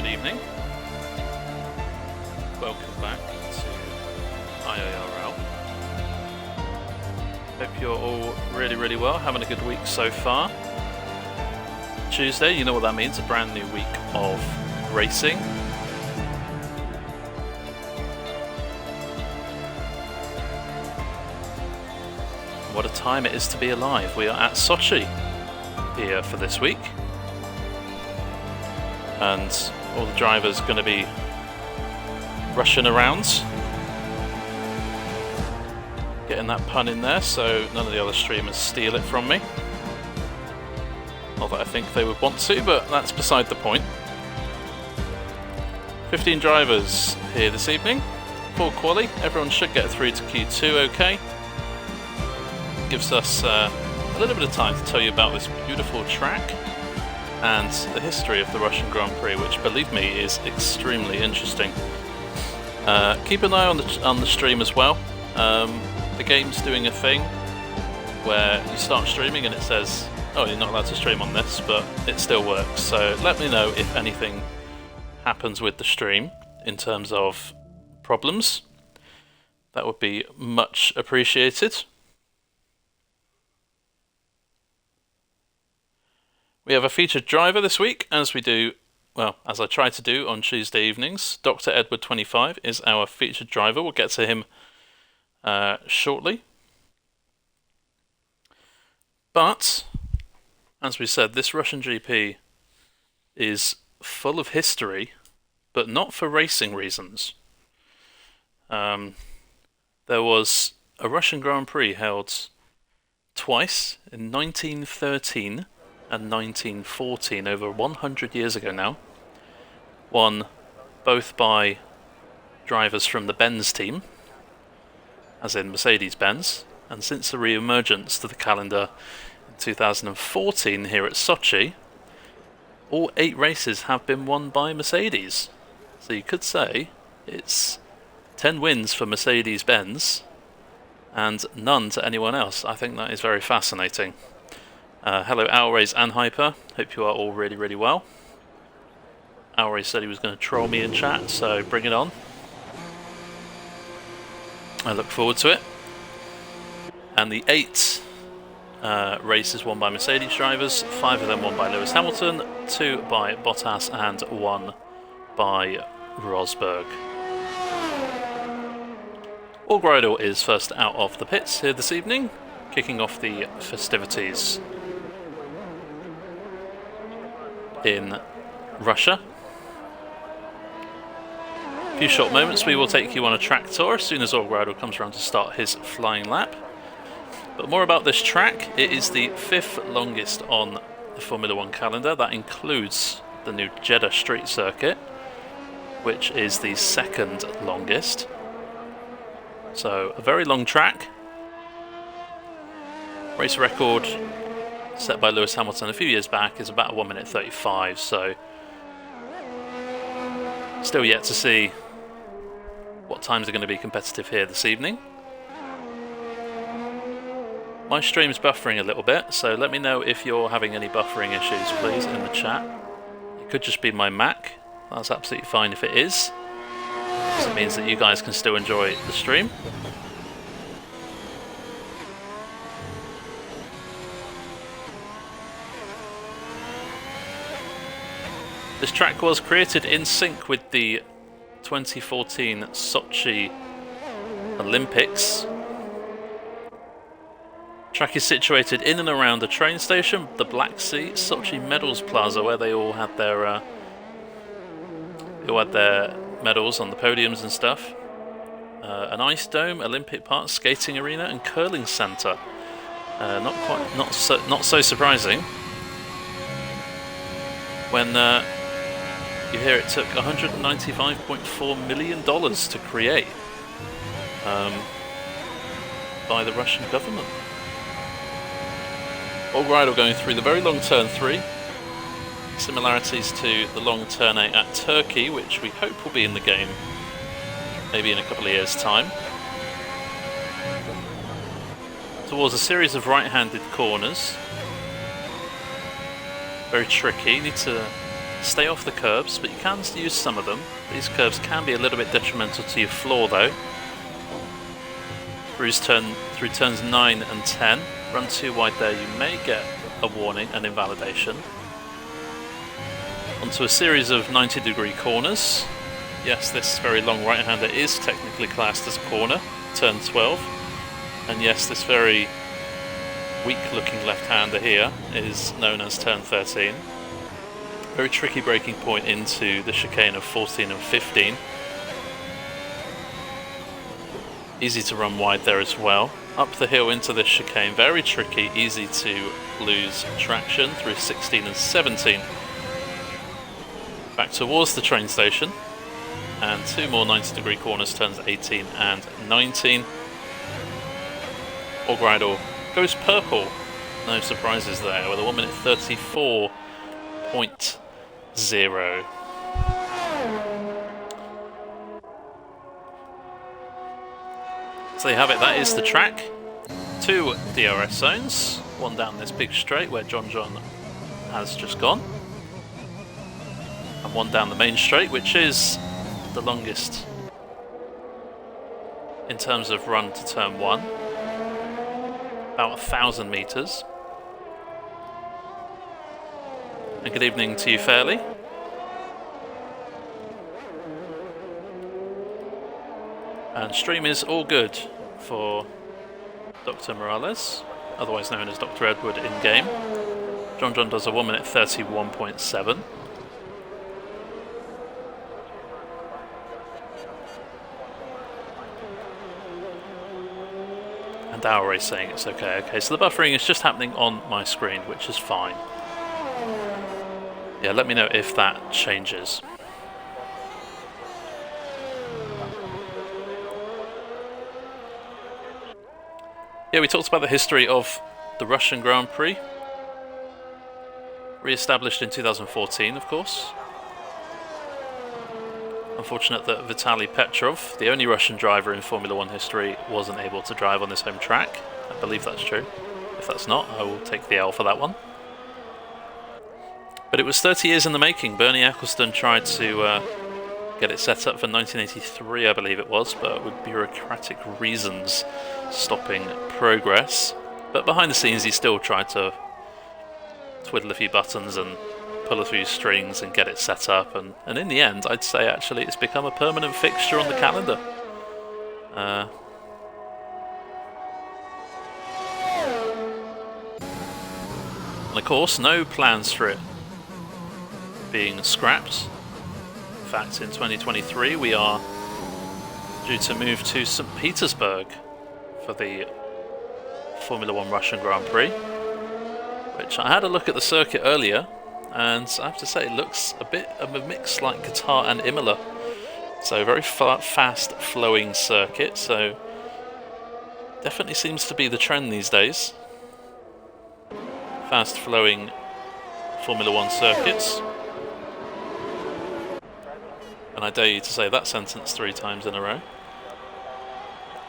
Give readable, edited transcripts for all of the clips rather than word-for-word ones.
good evening. Welcome back to IIRL. Hope you're all really well, having a good week so far. Tuesday, you know what that means, a brand new week of racing. What a time it is to be alive. We are at Sochi here for this week. And all the drivers are going to be rushing around. Getting that pun in there so none of the other streamers steal it from me. Not that I think they would want to, but that's beside the point. 15 drivers here this evening. Full quali. Everyone should get through to Q2 okay. Gives us a little bit of time to tell you about this beautiful track and the history of the Russian Grand Prix, which, believe me, is extremely interesting. Keep an eye on the stream as well. The game's doing a thing where you start streaming and it says, oh, you're not allowed to stream on this, but it still works. So let me know if anything happens with the stream in terms of problems. That would be much appreciated. We have a featured driver this week, as we do, well, as I try to do on Tuesday evenings. Dr. Edward 25 is our featured driver. We'll get to him shortly. But, as we said, this Russian GP is full of history, but not for racing reasons. There was a Russian Grand Prix held twice in 1913 and 1914, over 100 years ago now. Won both by drivers from the Benz team, as in Mercedes-Benz, and since the re-emergence to the calendar in 2014 here at Sochi, all 8 races have been won by Mercedes. So you could say it's 10 wins for Mercedes-Benz and none to anyone else. I think that is very fascinating. Hello Alrays and Hyper, hope you are all really well. Alrays said he was going to troll me in chat, so bring it on. I look forward to it. And the 8 races won by Mercedes drivers, 5 of them won by Lewis Hamilton, 2 by Bottas and 1 by Rosberg. Allgridle is first out of the pits here this evening, kicking off the festivities in Russia. A few short moments, we will take you on a track tour as soon as Allgridle comes around to start his flying lap. But more about this track. It is the 5th longest on the Formula 1 calendar. That includes the new Jeddah Street Circuit, which is the 2nd longest. So a very long track. Race record set by Lewis Hamilton a few years back is about 1 minute 35, so still yet to see what times are going to be competitive here this evening. My stream's buffering a little bit, so let me know if you're having any buffering issues, please, in the chat. It could just be my Mac. That's absolutely fine if it is, because it means that you guys can still enjoy the stream. This track was created in sync with the 2014 Sochi Olympics. Track is situated in and around the train station, the Black Sea Sochi Medals Plaza, where they all had their medals on the podiums and stuff. An ice dome, Olympic Park, skating arena, and curling centre. Not so surprising when you hear it took $195.4 million to create by the Russian government. Allgridle going through the very long turn 3. Similarities to the long turn 8 at Turkey, which we hope will be in the game maybe in a couple of years' time. Towards a series of right-handed corners. Very tricky. You need to Stay off the curbs, but you can use some of them. These curves can be a little bit detrimental to your floor though. Through turns 9 and 10, run too wide there, you may get a warning and invalidation. Onto a series of 90-degree corners. Yes, this very long right-hander is technically classed as a corner, turn 12. And yes, this very weak-looking left-hander here is known as turn 13. Very tricky braking point into the chicane of 14 and 15. Easy to run wide there as well. Up the hill into this chicane, very tricky, easy to lose traction through 16 and 17. Back towards the train station, and two more 90-degree corners, turns 18 and 19. Org Idol goes purple, no surprises there, with a 1 minute 34.0. So there you have it, that is the track. Two DRS zones, one down this big straight where John has just gone, and one down the main straight, which is the longest in terms of run to turn 1, about 1,000 metres. And good evening to you, Fairley. And stream is all good for Dr. Morales, otherwise known as Dr. Edward in-game. John does a 1 minute 31.7. And Dowry is saying it's okay. Okay, so the buffering is just happening on my screen, which is fine. Yeah, let me know if that changes. Yeah, we talked about the history of the Russian Grand Prix. Re-established in 2014, of course. Unfortunate that Vitaly Petrov, the only Russian driver in Formula 1 history, wasn't able to drive on this home track. I believe that's true. If that's not, I will take the L for that one. But it was 30 years in the making. Bernie Ecclestone tried to get it set up for 1983, I believe it was, but with bureaucratic reasons stopping progress. But behind the scenes, he still tried to twiddle a few buttons and pull a few strings and get it set up. And in the end, I'd say actually it's become a permanent fixture on the calendar. And of course, no plans for it being scrapped. In fact, in 2023 we are due to move to St. Petersburg for the Formula 1 Russian Grand Prix, which I had a look at the circuit earlier, and I have to say it looks a bit of a mix like Qatar and Imola. So very fast flowing circuit, so definitely seems to be the trend these days. Fast flowing Formula 1 circuits. And I dare you to say that sentence 3 times in a row.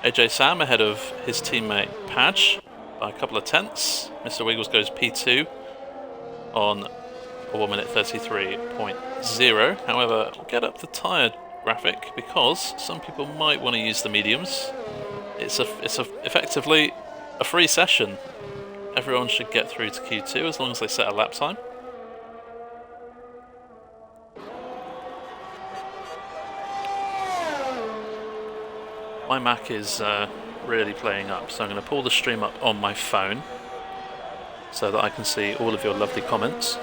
AJ Sam ahead of his teammate Padge by a couple of tenths. Mr. Wiggles goes P2 on a 1 minute 33.0. However, we'll get up the tyre graphic because some people might want to use the mediums. It's effectively a free session. Everyone should get through to Q2 as long as they set a lap time. My Mac is really playing up, so I'm going to pull the stream up on my phone so that I can see all of your lovely comments.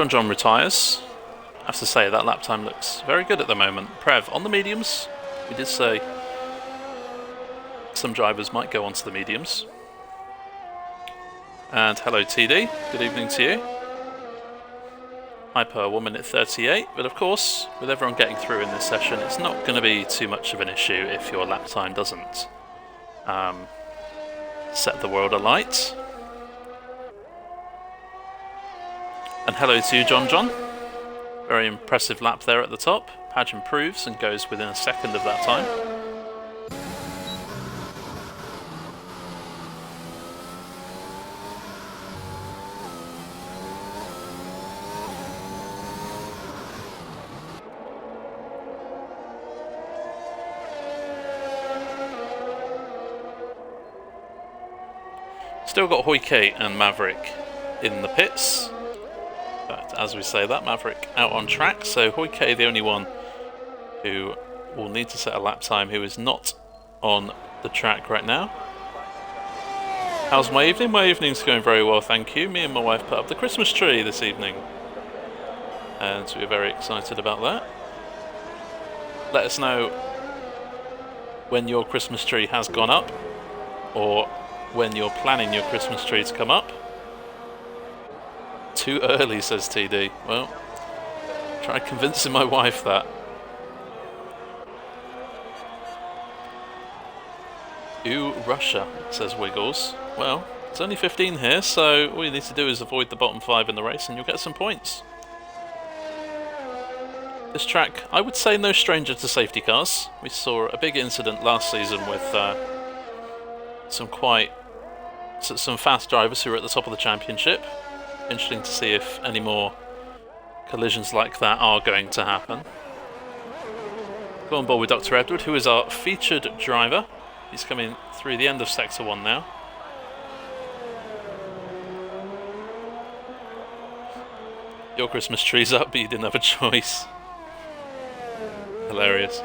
John retires. I have to say that lap time looks very good at the moment. Prev, on the mediums, we did say some drivers might go onto the mediums. And hello TD, good evening to you. Hyper 1 minute 38, but of course, with everyone getting through in this session, it's not going to be too much of an issue if your lap time doesn't set the world alight. And hello to you, John. Very impressive lap there at the top. Padge improves and goes within a second of that time. Still got Hoike and Maverick in the pits. But as we say that, Maverick out on track, so Hoike the only one who will need to set a lap time who is not on the track right now. How's my evening? My evening's going very well, thank you. Me and my wife put up the Christmas tree this evening, and so we're very excited about that. Let us know when your Christmas tree has gone up, or when you're planning your Christmas tree to come up. Too early, says TD. Well, try convincing my wife that. Ooh, Russia, says Wiggles. Well, it's only 15 here, so all you need to do is avoid the bottom 5 in the race and you'll get some points. This track, I would say no stranger to safety cars. We saw a big incident last season with some fast drivers who were at the top of the championship. Interesting to see if any more collisions like that are going to happen. Go on board with Dr. Edward, who is our featured driver. He's coming through the end of Sector 1 now. Your Christmas tree's up, but you didn't have a choice. Hilarious.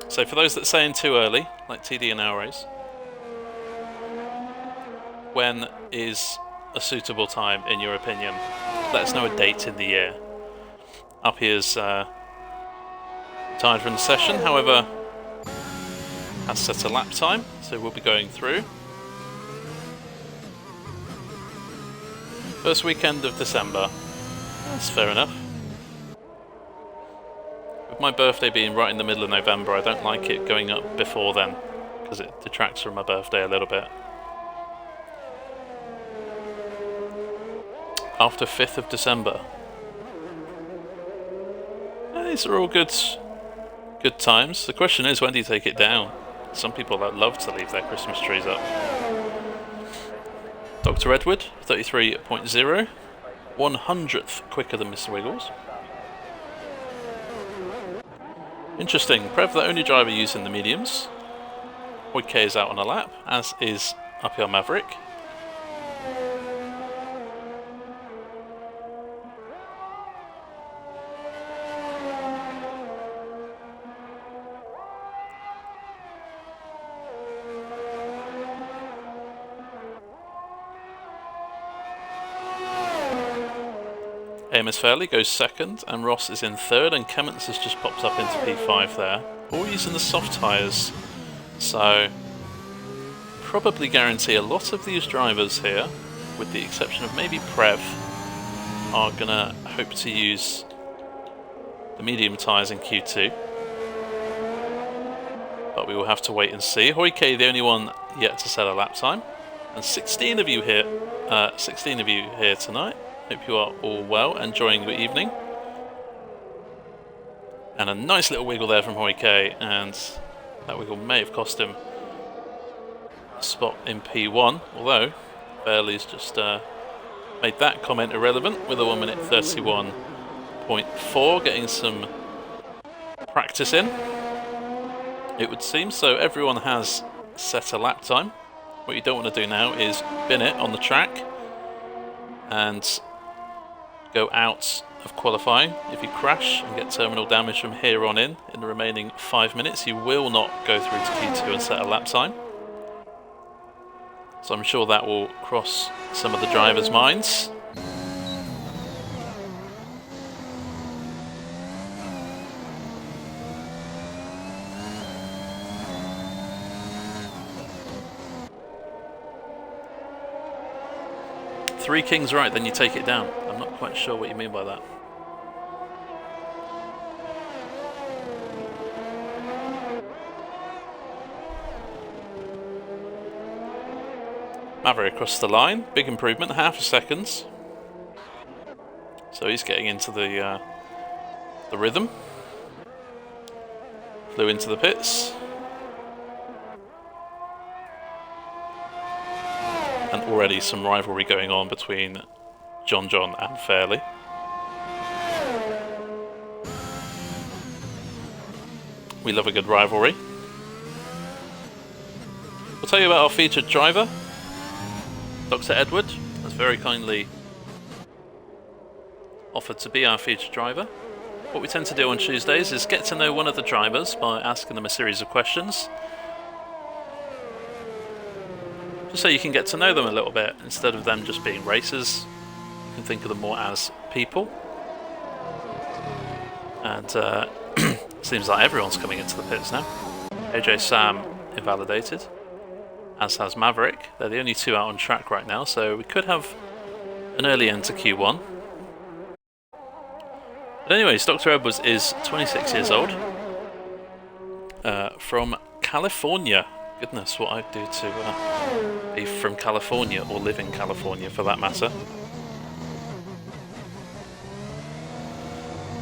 So for those that say in too early, like TD and our race, when is a suitable time in your opinion? Let us know a date in the year. Up here's tired from the session, however, has set a lap time, so we'll be going through. First weekend of December. That's fair enough. With my birthday being right in the middle of November, I don't like it going up before then, because it detracts from my birthday a little bit. After 5th of December. These are all good times. The question is, when do you take it down? Some people that love to leave their Christmas trees up. Dr. Edward, 33.0. 100th quicker than Mr. Wiggles. Interesting. Prev, the only driver using the mediums. Hoike is out on a lap, as is Uphill Maverick. Amos Fairley goes second, and Ross is in third, and Clements has just popped up into P5 there. All using the soft tyres, so probably guarantee a lot of these drivers here, with the exception of maybe Prev, are going to hope to use the medium tyres in Q2. But we will have to wait and see. Hoike, the only one yet to set a lap time, and 16 of you here tonight. Hope you are all well, enjoying your evening. And a nice little wiggle there from Hoike, and that wiggle may have cost him a spot in P1, although Fairley's just made that comment irrelevant with a 1 minute 31.4, getting some practice in, it would seem. So everyone has set a lap time. What you don't want to do now is bin it on the track and go out of qualifying. If you crash and get terminal damage from here on in the remaining 5 minutes, you will not go through to Q2 and set a lap time. So I'm sure that will cross some of the drivers' minds. Three kings right, then you take it down. I'm not quite sure what you mean by that. Maverick across the line, big improvement, half a second. So he's getting into the rhythm. Flew into the pits. And already some rivalry going on between John and Fairley. We love a good rivalry. We'll tell you about our featured driver, Dr. Edward, has very kindly offered to be our featured driver. What we tend to do on Tuesdays is get to know one of the drivers by asking them a series of questions, just so you can get to know them a little bit instead of them just being racers. You can think of them more as people. And seems like everyone's coming into the pits now. AJ Sam invalidated, as has Maverick. They're the only two out on track right now, so we could have an early end to Q1. But anyways, Dr. Edwards is 26 years old, from California. Goodness, what I'd do to be from California, or live in California for that matter.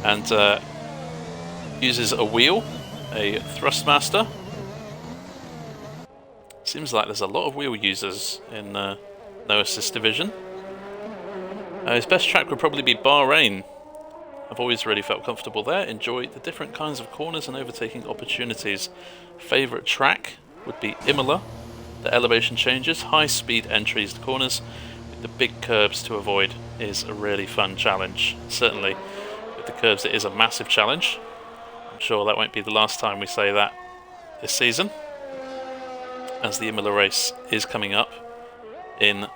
And uses a wheel, a Thrustmaster. Seems like there's a lot of wheel users in No Assist Division. His best track would probably be Bahrain. I've always really felt comfortable there, enjoy the different kinds of corners and overtaking opportunities. Favourite track would be Imola. The elevation changes, high speed entries to corners with the big curves to avoid is a really fun challenge. Certainly with the curves it is a massive challenge. I'm sure that won't be the last time we say that this season, as the Imola race is coming up in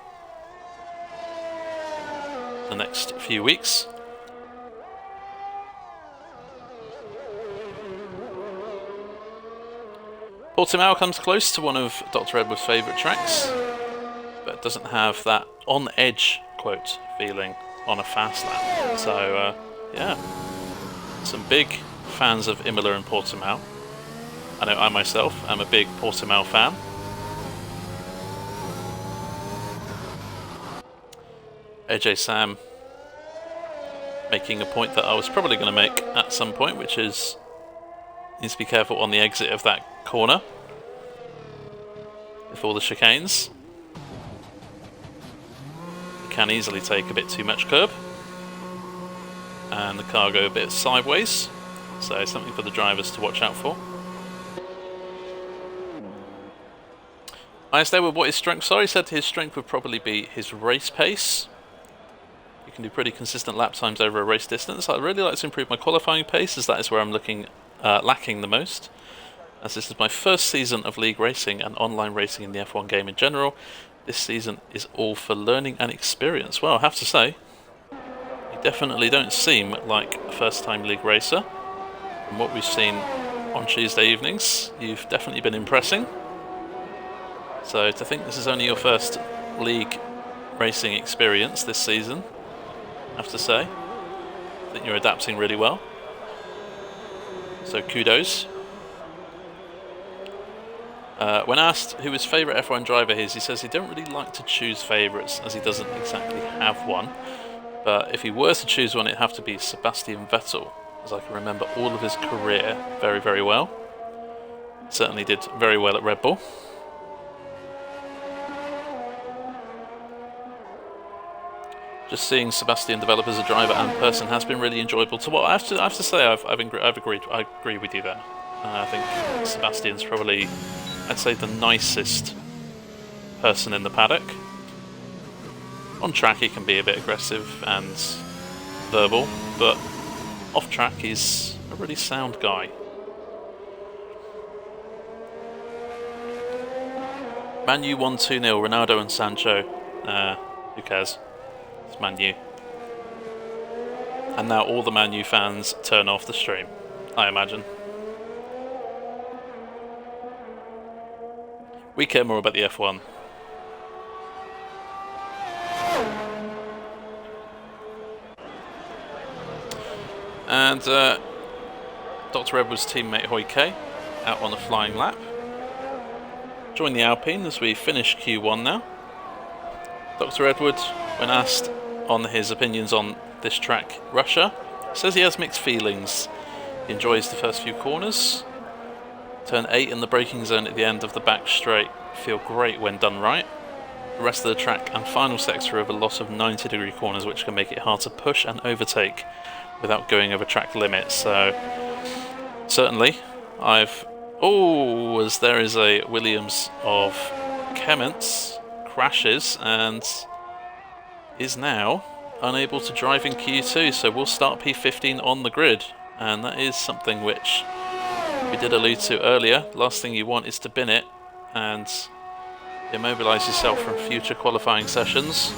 the next few weeks. Portimao comes close to one of Dr. Edwards' favourite tracks, but doesn't have that on-edge, quote, feeling on a fast lap. So, yeah, some big fans of Imola and Portimao. I know I myself am a big Portimao fan. AJ Sam making a point that I was probably going to make at some point, which is needs to be careful on the exit of that corner before the chicanes. You can easily take a bit too much curb and the car go a bit sideways, so something for the drivers to watch out for. I asked Edward what his strengths are. He said his strength would probably be his race pace. You can do pretty consistent lap times over a race distance. I'd really like to improve my qualifying pace, as that is where I'm lacking the most. As this is my first season of league racing and online racing in the F1 game in general, this season is all for learning and experience. Well, I have to say, you definitely don't seem like a first-time league racer. From what we've seen on Tuesday evenings, you've definitely been impressing. So to think this is only your first league racing experience this season, I have to say, I think you're adapting really well. So kudos. When asked who his favourite F1 driver is, he says he don't really like to choose favourites, as he doesn't exactly have one. But if he were to choose one, it'd have to be Sebastian Vettel, as I can remember all of his career very, very well. Certainly did very well at Red Bull. Just seeing Sebastian develop as a driver and person has been really enjoyable to watch. I have to say, I agree with you there. I think Sebastian's probably, I'd say, the nicest person in the paddock. On track he can be a bit aggressive and verbal, but off track he's a really sound guy. Man U won 2-0, Ronaldo and Sancho. Who cares? It's Man U. And now all the Man U fans turn off the stream, I imagine. We care more about the F1. And Dr. Edwards' teammate Hoike out on a flying lap. Join the Alpine as we finish Q1 now. Dr. Edward, when asked on his opinions on this track, Russia, says he has mixed feelings. He enjoys the first few corners. Turn 8 in the braking zone at the end of the back straight feel great when done right. The rest of the track and final sector have a lot of 90-degree corners which can make it hard to push and overtake without going over track limits. So certainly as there is a Williams of Kement's crashes and is now unable to drive in Q2, so we'll start P15 on the grid, and that is something which we did allude to earlier. Last thing you want is to bin it and immobilise yourself from future qualifying sessions.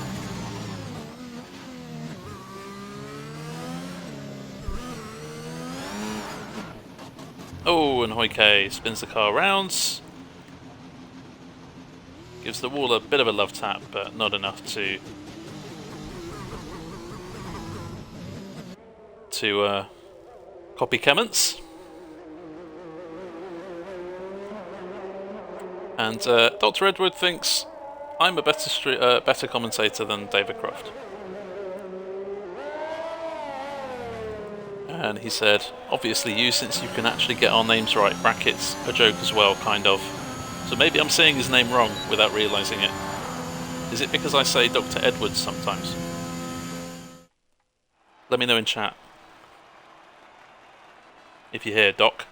Oh, and Hoike spins the car around. Gives the wall a bit of a love tap, but not enough to copy Kement's. And Dr. Edward thinks I'm a better commentator than David Croft. And he said, obviously you, since you can actually get our names right. Brackets, a joke as well, kind of. So maybe I'm saying his name wrong without realising it. Is it because I say Dr. Edwards sometimes? Let me know in chat if you hear Doc.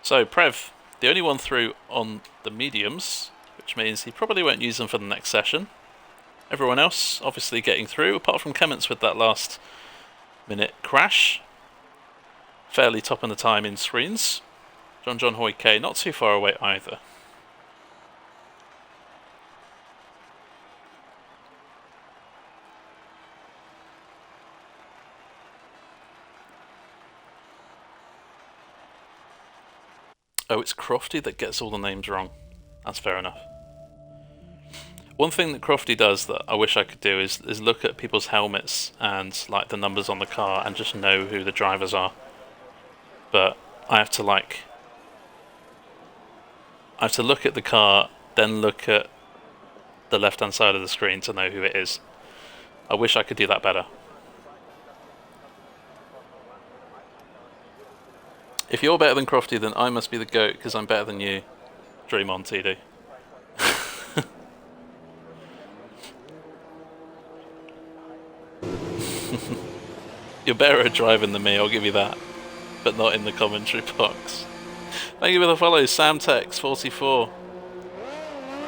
So, Prev, the only one through on the mediums, which means he probably won't use them for the next session. Everyone else obviously getting through, apart from Kement's with that last minute crash. Fairly top in the time in screens. John Hoike not too far away either. Oh, it's Crofty that gets all the names wrong. That's fair enough. One thing that Crofty does that I wish I could do is look at people's helmets and like the numbers on the car and just know who the drivers are. But I have to look at the car, then look at the left-hand side of the screen to know who it is. I wish I could do that better. If you're better than Crofty, then I must be the GOAT because I'm better than you. Dream on, TD. You're better at driving than me, I'll give you that. But not in the commentary box. Thank you for the follow, SamTex44.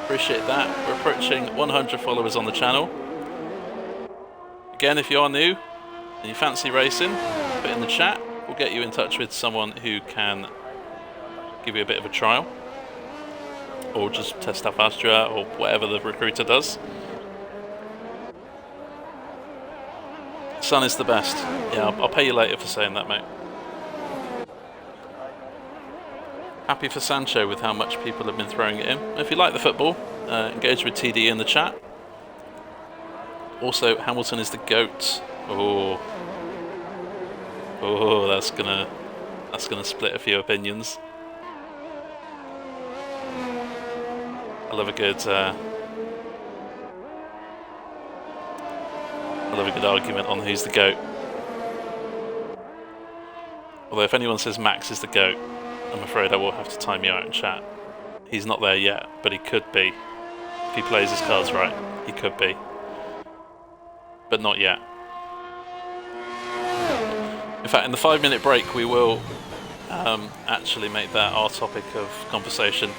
Appreciate that. We're approaching 100 followers on the channel. Again, if you are new and you fancy racing, put it in the chat. We'll get you in touch with someone who can give you a bit of a trial. Or just test how fast you are, or whatever the recruiter does. Sun is the best. Yeah, I'll pay you later for saying that, mate. Happy for Sancho with how much people have been throwing it in. If you like the football, engage with TD in the chat. Also, Hamilton is the GOAT. Oh, that's gonna split a few opinions. I love a good argument on who's the GOAT. Although if anyone says Max is the GOAT, I'm afraid I will have to time you out in chat. He's not there yet, but he could be. If he plays his cards right, he could be. But not yet. In fact, in the 5-minute break, we will actually make that our topic of conversation.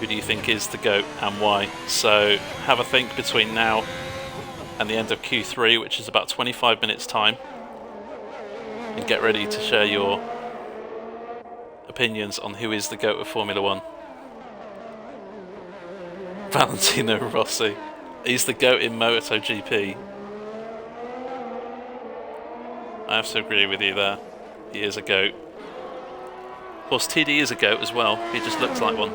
Who do you think is the GOAT and why? So have a think between now and the end of Q3, which is about 25 minutes time. And get ready to share your opinions on who is the GOAT of Formula 1. Valentino Rossi. He's the GOAT in MotoGP. I have to agree with you there. He is a GOAT. Of course, TD is a GOAT as well. He just looks like one.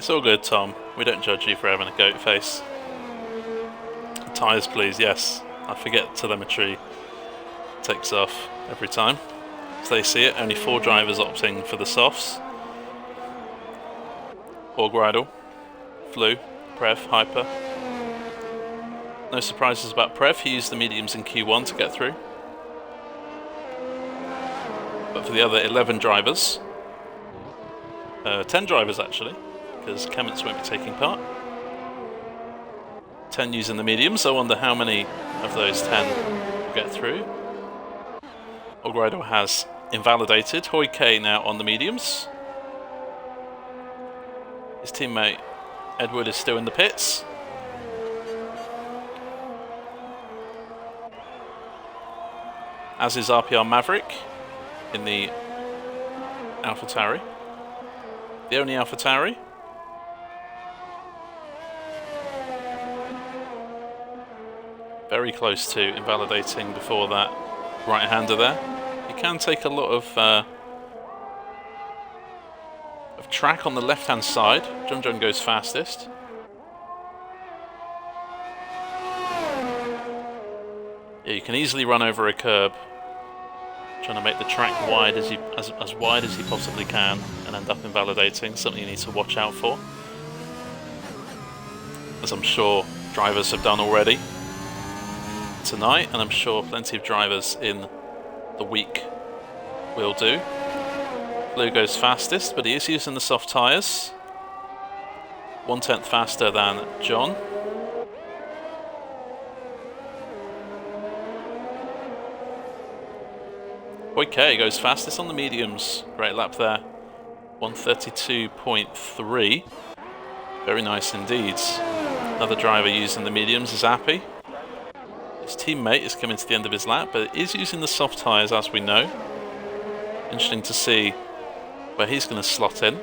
It's all good, Tom. We don't judge you for having a goat face. Tyres, please. Yes. I forget telemetry takes off every time. As they see it, only 4 drivers opting for the softs. Orgridle, Flu, Prev, Hyper. No surprises about Prev. He used the mediums in Q1 to get through. But for the other 11 drivers, 10 drivers actually, because Kemmets won't be taking part. 10 using the mediums. I wonder how many of those 10 will get through. Orgridle has invalidated. Hoi K now on the mediums. His teammate Edward is still in the pits. As is RPR Maverick in the AlphaTauri. The only AlphaTauri. Very close to invalidating before that right-hander there. He can take a lot of track on the left-hand side. John goes fastest. Yeah, you can easily run over a curb, trying to make the track wide as wide as you possibly can, and end up invalidating. Something you need to watch out for, as I'm sure drivers have done already tonight, and I'm sure plenty of drivers in the week will do. Blue goes fastest, but he is using the soft tyres. 1/10 faster than John. Okay, goes fastest on the mediums. Great lap there. 1:32.3. Very nice indeed. Another driver using the mediums is Appy. His teammate is coming to the end of his lap, but is using the soft tyres as we know. Interesting to see where he's going to slot in.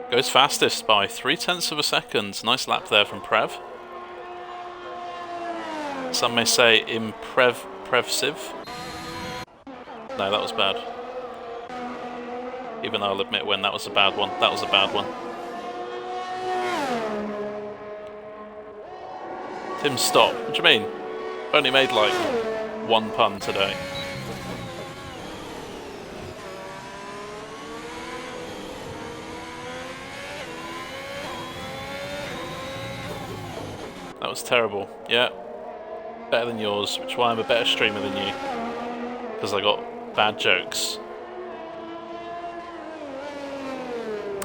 Goes fastest by 0.3 of a second. Nice lap there from Prev. Some may say impressive. No, that was bad. Even I'll admit when that was a bad one. That was a bad one. Tim, stop. What do you mean? I've only made like 1 pun today. That was terrible. Yeah. Better than yours, which is why I'm a better streamer than you. Because I got bad jokes.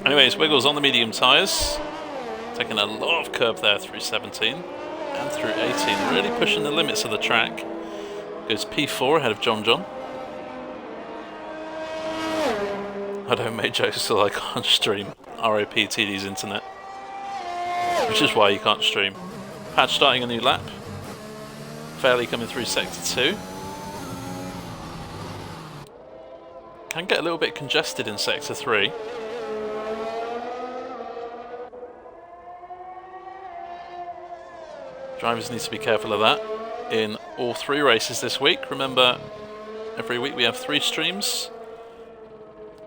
Anyways, Wiggles on the medium tyres. Taking a lot of curb there through 17 and through 18. Really pushing the limits of the track. Goes P4 ahead of John. I don't make jokes so I can't stream. RIP TD's internet. Which is why you can't stream. Patch starting a new lap. Fairly coming through sector 2. Can get a little bit congested in sector 3. Drivers need to be careful of that in all 3 races this week. Remember, every week we have 3 streams.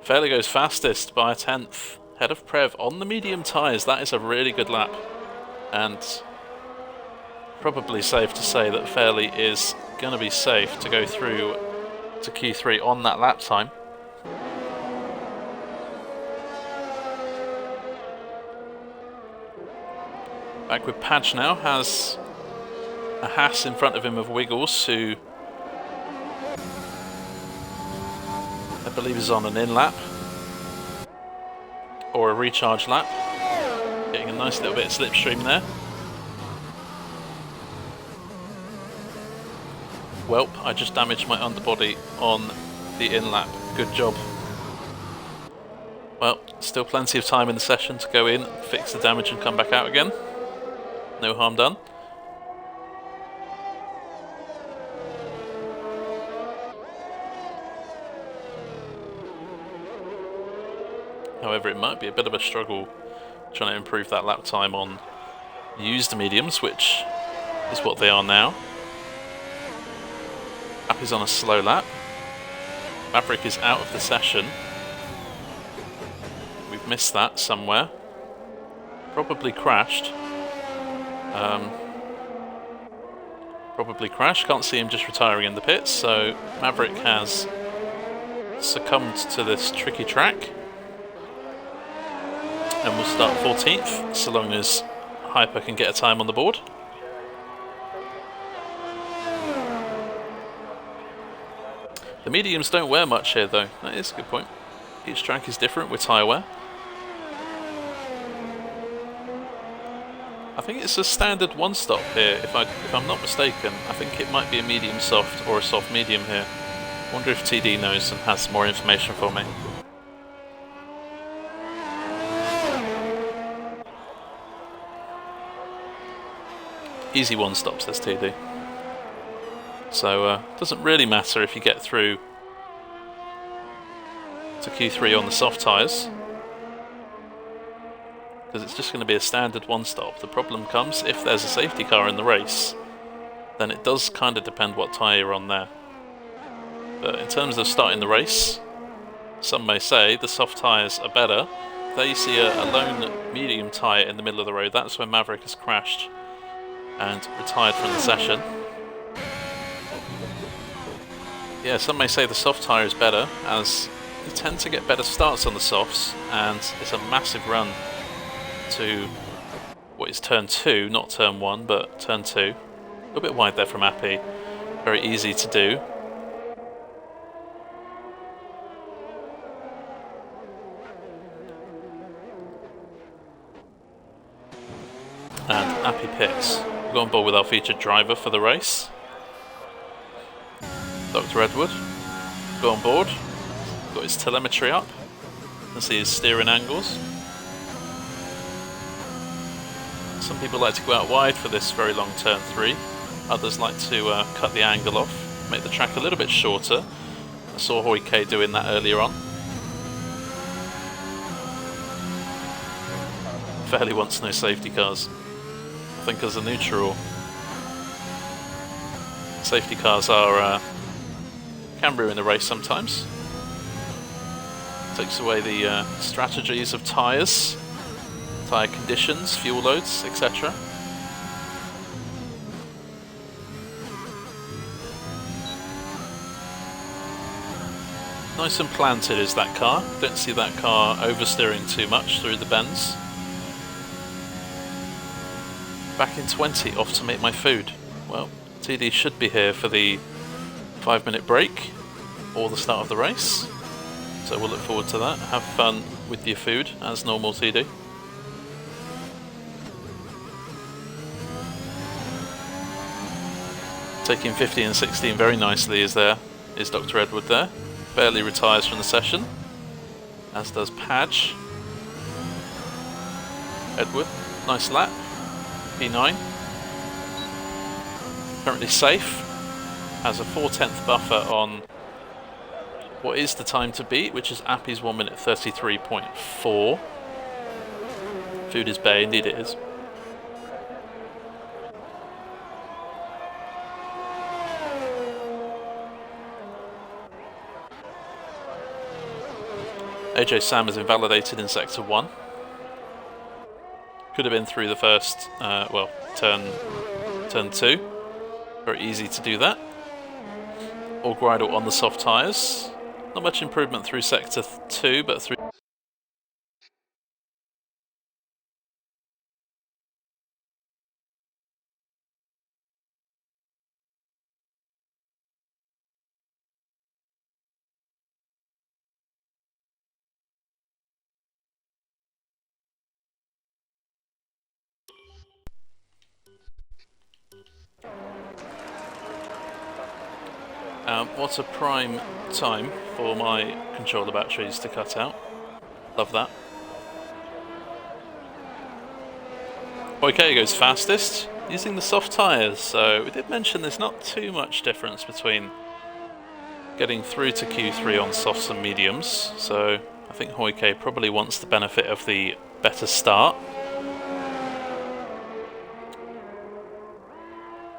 Fairly goes fastest by 1/10. Head of Prev on the medium tyres. That is a really good lap. And probably safe to say that Fairley is going to be safe to go through to Q3 on that lap time. Back with Padge now, has a Haas in front of him of Wiggles, who I believe is on an in lap or a recharge lap. Getting a nice little bit of slipstream there. Welp, I just damaged my underbody on the in lap. Good job. Well, still plenty of time in the session to go in, fix the damage and come back out again. No harm done. However, it might be a bit of a struggle trying to improve that lap time on used mediums, which is what they are now. Appy's on a slow lap. Maverick is out of the session. We we've missed that somewhere. Probably crashed. Can't see him just retiring in the pits, so Maverick has succumbed to this tricky track. And we'll start 14th, so long as Hyper can get a time on the board. The mediums don't wear much here though, that is a good point. Each track is different with tyre wear. I think it's a standard one stop here, if I'm not mistaken. I think it might be a medium soft or a soft medium here. I wonder if TD knows and has more information for me. Easy one stop, says TD. So it doesn't really matter if you get through to Q3 on the soft tyres, because it's just going to be a standard one stop. The problem comes if there's a safety car in the race, then it does kind of depend what tyre you're on there. But in terms of starting the race, some may say the soft tyres are better. There you see a lone medium tyre in the middle of the road. That's where Maverick has crashed and retired from the session. Yeah, some may say the soft tyre is better, as you tend to get better starts on the softs, and it's a massive run to what is turn 2, not turn 1, but turn 2. A little bit wide there from Appy. Very easy to do. And Appy pits. We'll go on board with our featured driver for the race, Dr. Edward. Go on board. Got his telemetry up. And see his steering angles. Some people like to go out wide for this very long turn 3. Others like to cut the angle off, make the track a little bit shorter. I saw Hoi K doing that earlier on. Fairly wants no safety cars. I think as a neutral, safety cars are can ruin the race sometimes. Takes away the strategies of tyres, tyre conditions, fuel loads, etc. Nice and planted is that car. Don't see that car oversteering too much through the bends. Back in 20, off to make my food. Well, TD should be here for the 5-minute break or the start of the race. So we'll look forward to that. Have fun with your food, as normal, TD. Taking 15 and 16 very nicely is Dr. Edward there. Barely retires from the session, as does Padge. Edward, nice lap. P9. Currently safe. Has a 4/10 buffer on what is the time to beat, which is Appy's 1 minute 33.4. Food is bay, indeed it is. AJ Sam is invalidated in sector 1. Could have been through the first, turn 2. Very easy to do that. Or Gridle on the soft tyres. Not much improvement through sector 2, but through what a prime time for my controller batteries to cut out. Love that. Okay, goes fastest using the soft tyres. So we did mention there's not too much difference between getting through to Q3 on softs and mediums. So I think Hoi K probably wants the benefit of the better start.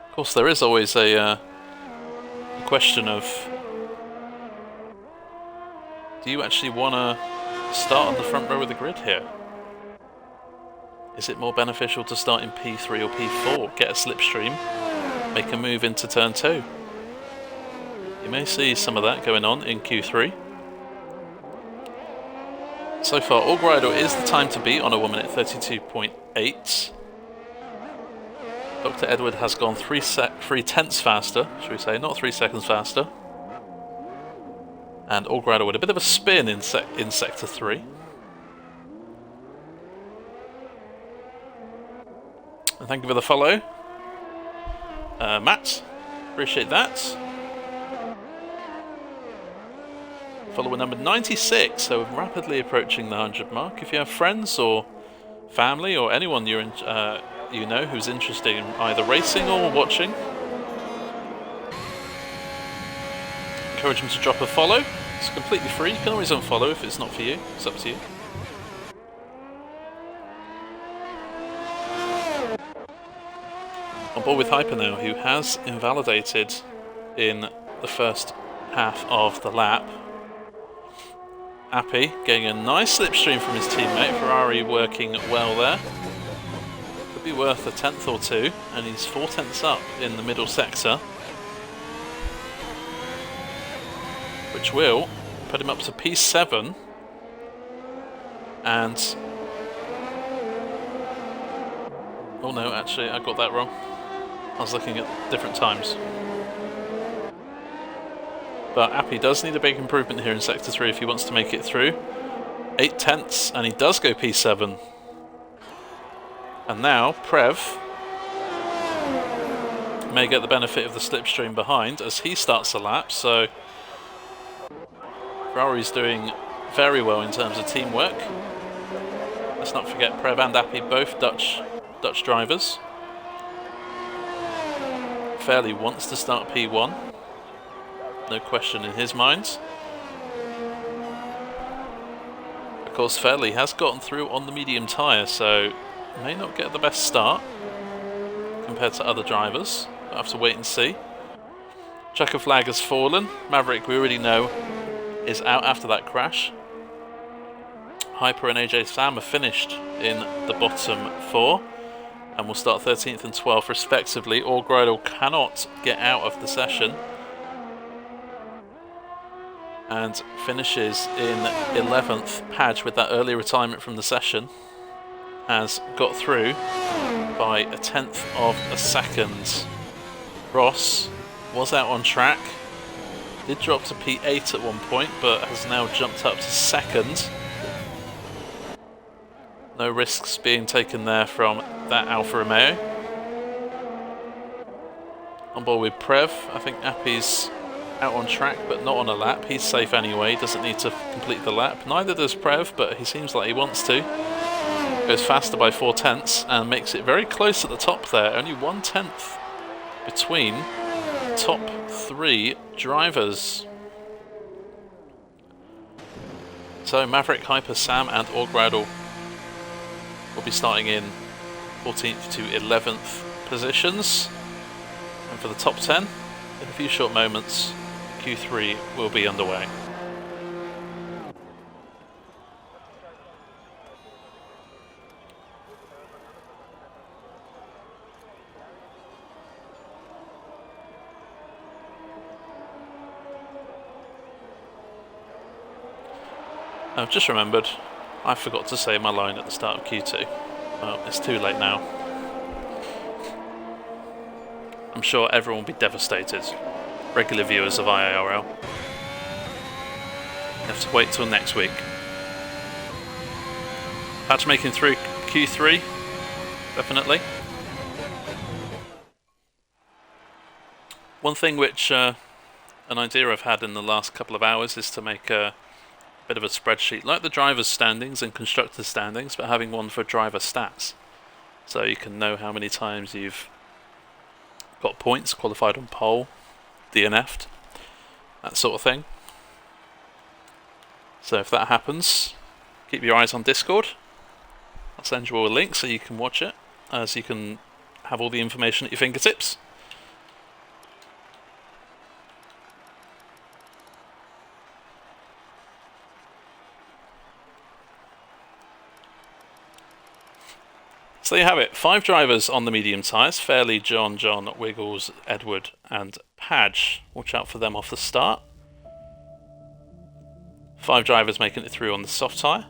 Of course, there is always a question of, do you actually want to start on the front row of the grid here. Is it more beneficial to start in P3 or P4, get a slipstream, make a move into turn 2? You may see some of that going on in Q3. So far, Orgrido is the time to beat on a 1 minute 32.8. Dr. Edward has gone 3 tenths faster, should we say, not 3 seconds faster. And Orgrido with a bit of a spin in Sector 3. And thank you for the follow, Matt. Appreciate that. Follower number 96, so we're rapidly approaching the 100 mark. If you have friends or family or anyone you know who's interested in either racing or watching, encourage them to drop a follow. It's completely free. You can always unfollow if it's not for you. It's up to you. On board with Hyper now, who has invalidated in the first half of the lap. Appy getting a nice slipstream from his teammate. Ferrari working well there. Could be worth a tenth or two, and he's 4 tenths up in the middle sector, which will put him up to P7. And oh no, actually I got that wrong. I was looking at different times. But Appy does need a big improvement here in Sector 3 if he wants to make it through. 8 tenths, and he does go P7. And now Prev may get the benefit of the slipstream behind as he starts the lap, so Ferrari's doing very well in terms of teamwork. Let's not forget Prev and Appy, both Dutch drivers. Fairley wants to start P1. No question in his mind. Of course, Fairley has gotten through on the medium tyre, so may not get the best start compared to other drivers. We'll have to wait and see. Checker flag has fallen. Maverick, we already know, is out after that crash. Hyper and AJ Sam are finished in the bottom 4 and will start 13th and 12th respectively. Orgrido cannot get out of the session and finishes in 11th. Padge, with that early retirement from the session, has got through by 1/10 of a second. Ross was out on track, did drop to P8 at one point, but has now jumped up to 2nd. No risks being taken there from that Alfa Romeo. On board with Prev, I think Appy's out on track but not on a lap. He's safe anyway, doesn't need to complete the lap. Neither does Prev, but he seems like he wants to. Goes faster by 4 tenths and makes it very close at the top there. Only 1/10 between top 3 drivers. So Maverick, Hyper, Sam and Orgrido will be starting in 14th to 11th positions. And for the top 10, in a few short moments, Q3 will be underway. I've just remembered, I forgot to say my line at the start of Q2. Well, it's too late now. I'm sure everyone will be devastated. Regular viewers of IIRL. You have to wait till next week. Patch making through Q3, definitely. One thing which, an idea I've had in the last couple of hours is to make a bit of a spreadsheet, like the driver's standings and constructor's standings, but having one for driver stats. So you can know how many times you've got points, qualified on pole, DNF'd, that sort of thing. So if that happens, keep your eyes on Discord. I'll send you all a link so you can watch it, so you can have all the information at your fingertips. So there you have it. 5 drivers on the medium tyres. Fairley, John, Wiggles, Edward and Padge. Watch out for them off the start. 5 drivers making it through on the soft tyre.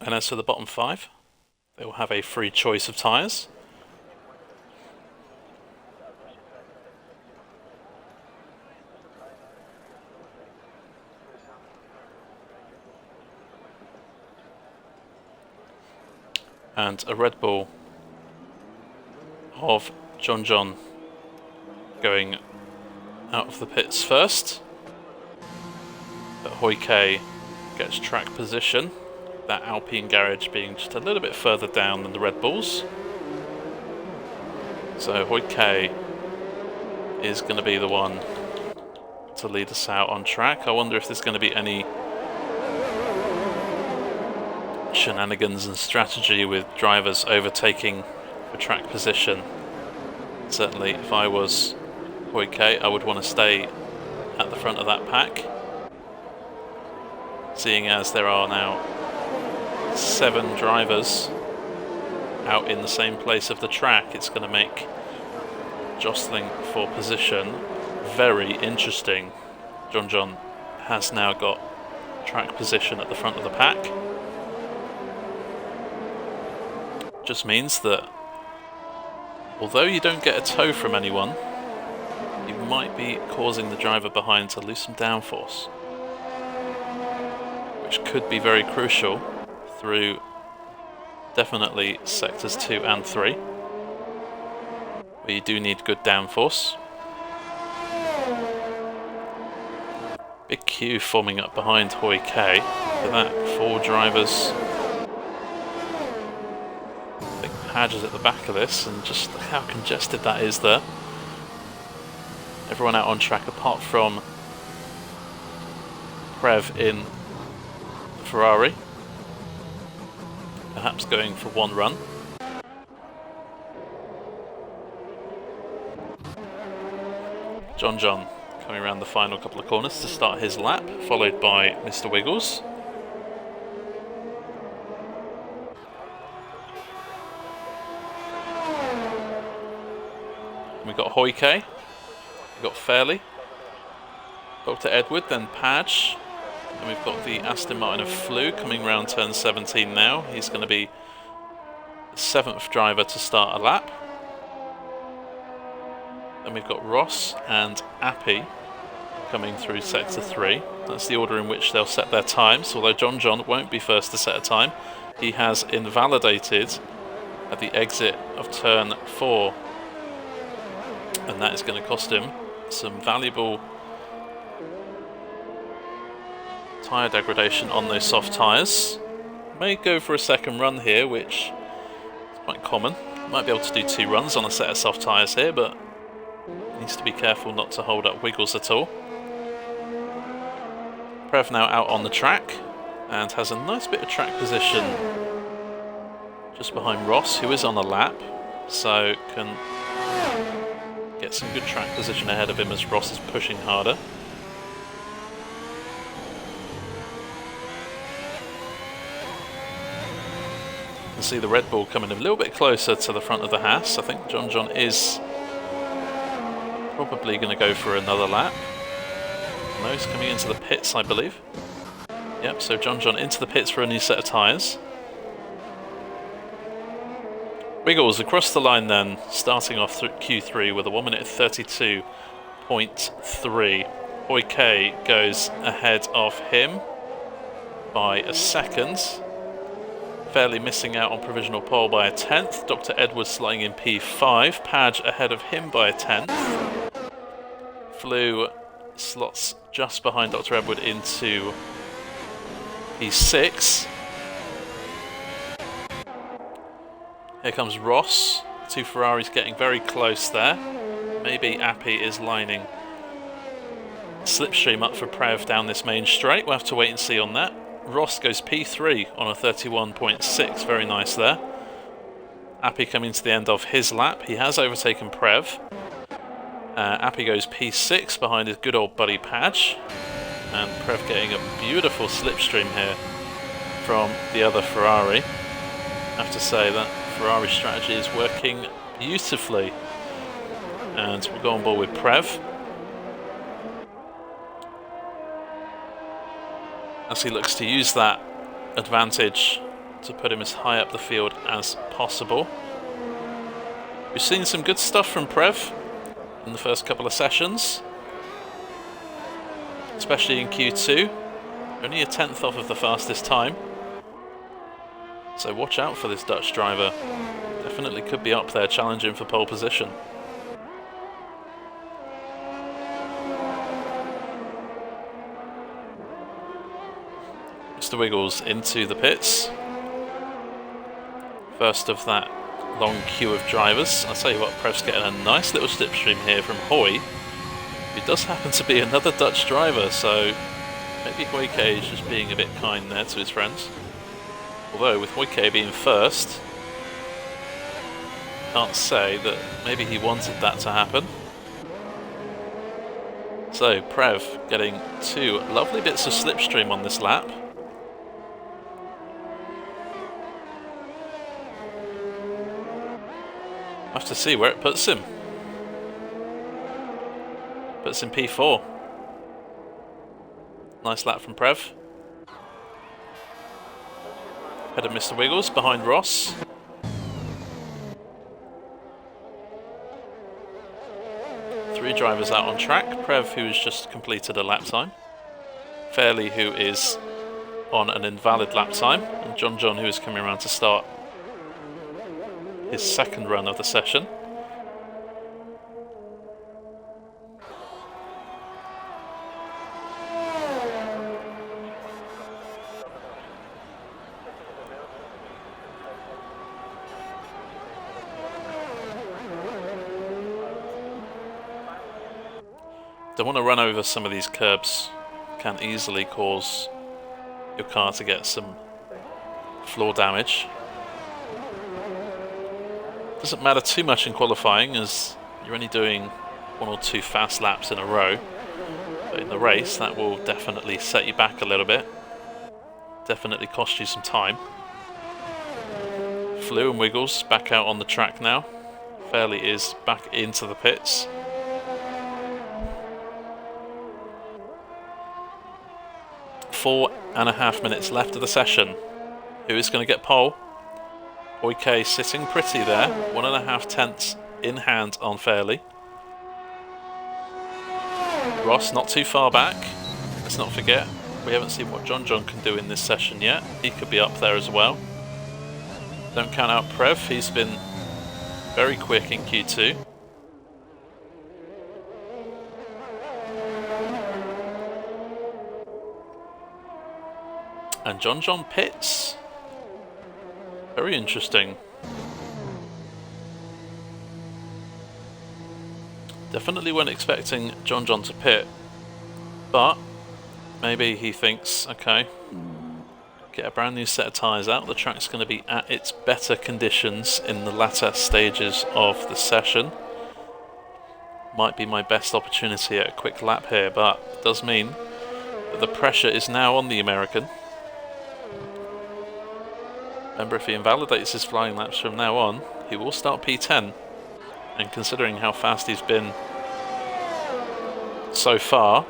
And as for the bottom 5, they will have a free choice of tyres. And a Red Bull of John going out of the pits first. But Hoyke gets track position. That Alpine garage being just a little bit further down than the Red Bulls. So Hoyke is going to be the one to lead us out on track. I wonder if there's going to be any shenanigans and strategy with drivers overtaking for track position. Certainly if I was Hoyke, I would want to stay at the front of that pack, seeing as there are now 7 drivers out in the same place of the track. It's going to make jostling for position very interesting. John has now got track position at the front of the pack. Just means that although you don't get a tow from anyone, you might be causing the driver behind to lose some downforce, which could be very crucial through definitely sectors 2 and 3, where you do need good downforce. Big queue forming up behind Hoyke. Look at that, 4 drivers. I think Padge is at the back of this, and just how congested that is there. Everyone out on track apart from Prix in the Ferrari. Perhaps going for one run. John coming around the final couple of corners to start his lap, followed by Mr. Wiggles. We've got Hoyke, we've got Fairley, Dr. Edward, then Padge. And we've got the Aston Martin of Flew coming round turn 17 now. He's going to be the 7th driver to start a lap. Then we've got Ross and Appy coming through sector 3. That's the order in which they'll set their times, although John won't be first to set a time. He has invalidated at the exit of turn 4. And that is going to cost him some valuable tyre degradation on those soft tyres. May go for a second run here, which is quite common. Might be able to do 2 runs on a set of soft tyres here, but needs to be careful not to hold up Wiggles at all. Prix now out on the track and has a nice bit of track position just behind Ross, who is on a lap, so can get some good track position ahead of him as Ross is pushing harder. You can see the Red Bull coming a little bit closer to the front of the Haas. I think John is probably going to go for another lap. No, he's coming into the pits, I believe. Yep, so John into the pits for a new set of tyres. Wiggles across the line then, starting off through Q3 with a 1 minute 32.3. Hoyke goes ahead of him by a second. Fairly missing out on provisional pole by a 10th. Dr. Edwards sliding in P5. Padge ahead of him by a 10th. Flew slots just behind Dr. Edward into P6. Here comes Ross. 2 Ferraris getting very close there. Maybe Appy is lining slipstream up for Prix down this main straight. We'll have to wait and see on that. Ross goes P3 on a 31.6. Very nice there. Appy coming to the end of his lap. He has overtaken Prix. Appy goes P6 behind his good old buddy Padge. And Preve getting a beautiful slipstream here from the other Ferrari. I have to say that Ferrari strategy is working beautifully. And we'll go on board with Preve, as he looks to use that advantage to put him as high up the field as possible. We've seen some good stuff from Preve in the first couple of sessions, especially in Q2. Only a tenth off of the fastest time. So watch out for this Dutch driver. Definitely could be up there challenging for pole position. Mr. Wiggles into the pits. First of that long queue of drivers. I'll tell you what, Preve's getting a nice little slipstream here from Hoy, who does happen to be another Dutch driver, so maybe Hoyke is just being a bit kind there to his friends. Although with Hoyke being first, can't say that maybe he wanted that to happen. So Preve getting two lovely bits of slipstream on this lap. Have to see where it puts him. Puts him P4. Nice lap from Preve. Ahead of Mr. Wiggles, behind Ross. Three drivers out on track. Preve, who's just completed a lap time. Fairley, who is on an invalid lap time. And John, who is coming around to start his second run of the session. Don't want to run over some of these curbs. Can easily cause your car to get some floor damage. Doesn't matter too much in qualifying, as you're only doing one or two fast laps in a row. But in the race, that will definitely set you back a little bit. Definitely cost you some time. Flew and Wiggles back out on the track now. Fairley is back into the pits. Four and a half minutes left of the session. Who is going to get pole? Hoyke sitting pretty there, 1.5 tenths in hand on Fairley. Ross not too far back. Let's not forget, we haven't seen what John can do in this session yet. He could be up there as well. Don't count out Preve, he's been very quick in Q2. And John pits. Very interesting. Definitely weren't expecting John to pit, but maybe he thinks, okay, get a brand new set of tyres out. The track's going to be at its better conditions in the latter stages of the session. Might be my best opportunity at a quick lap here, but it does mean that the pressure is now on the American. Remember, if he invalidates his flying laps from now on, he will start P10. And considering how fast he's been so far,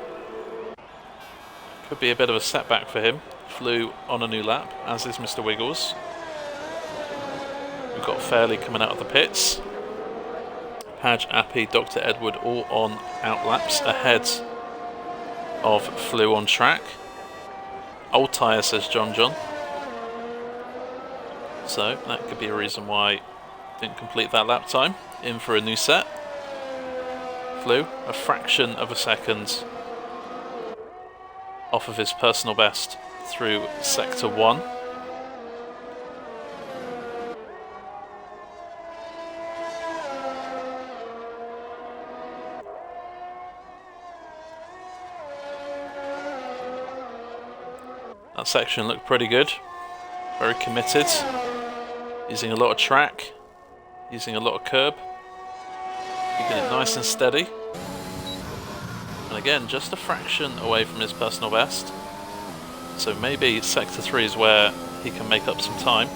could be a bit of a setback for him. Flew on a new lap, as is Mr. Wiggles. We've got Fairley coming out of the pits. Padge, Appy, Dr. Edward all on out laps ahead of Flew on track. Old tyre, says John. So that could be a reason why didn't complete that lap time. In for a new set. Flew a fraction of a second off of his personal best through sector 1. That section looked pretty good. Very committed. Using a lot of track, using a lot of curb, keeping it nice and steady. And Again, just a fraction away from his personal best. So maybe Sector 3 is where he can make up some time.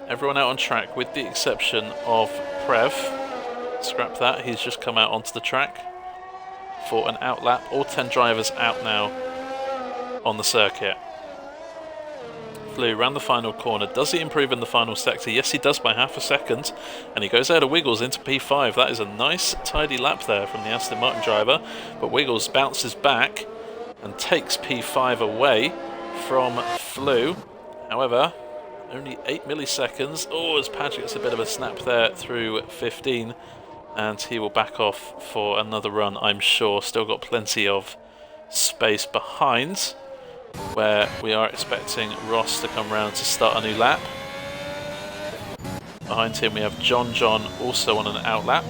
Everyone out on track with the exception of Prev. Scrap that, he's just come out onto the track for an outlap. All 10 drivers out now on the circuit. Flew round the final corner. Does he improve in the final sector? Yes, he does by half a second. And he goes out of Wiggles into P5. That is a nice, tidy lap there from the Aston Martin driver. But Wiggles bounces back and takes P5 away from Flew. However, only 8 milliseconds. Oh, as Padge gets a bit of a snap there through 15. And he will back off for another run, I'm sure. Still got plenty of space behind, where we are expecting Ross to come round to start a new lap. Behind him we have John also on an outlap.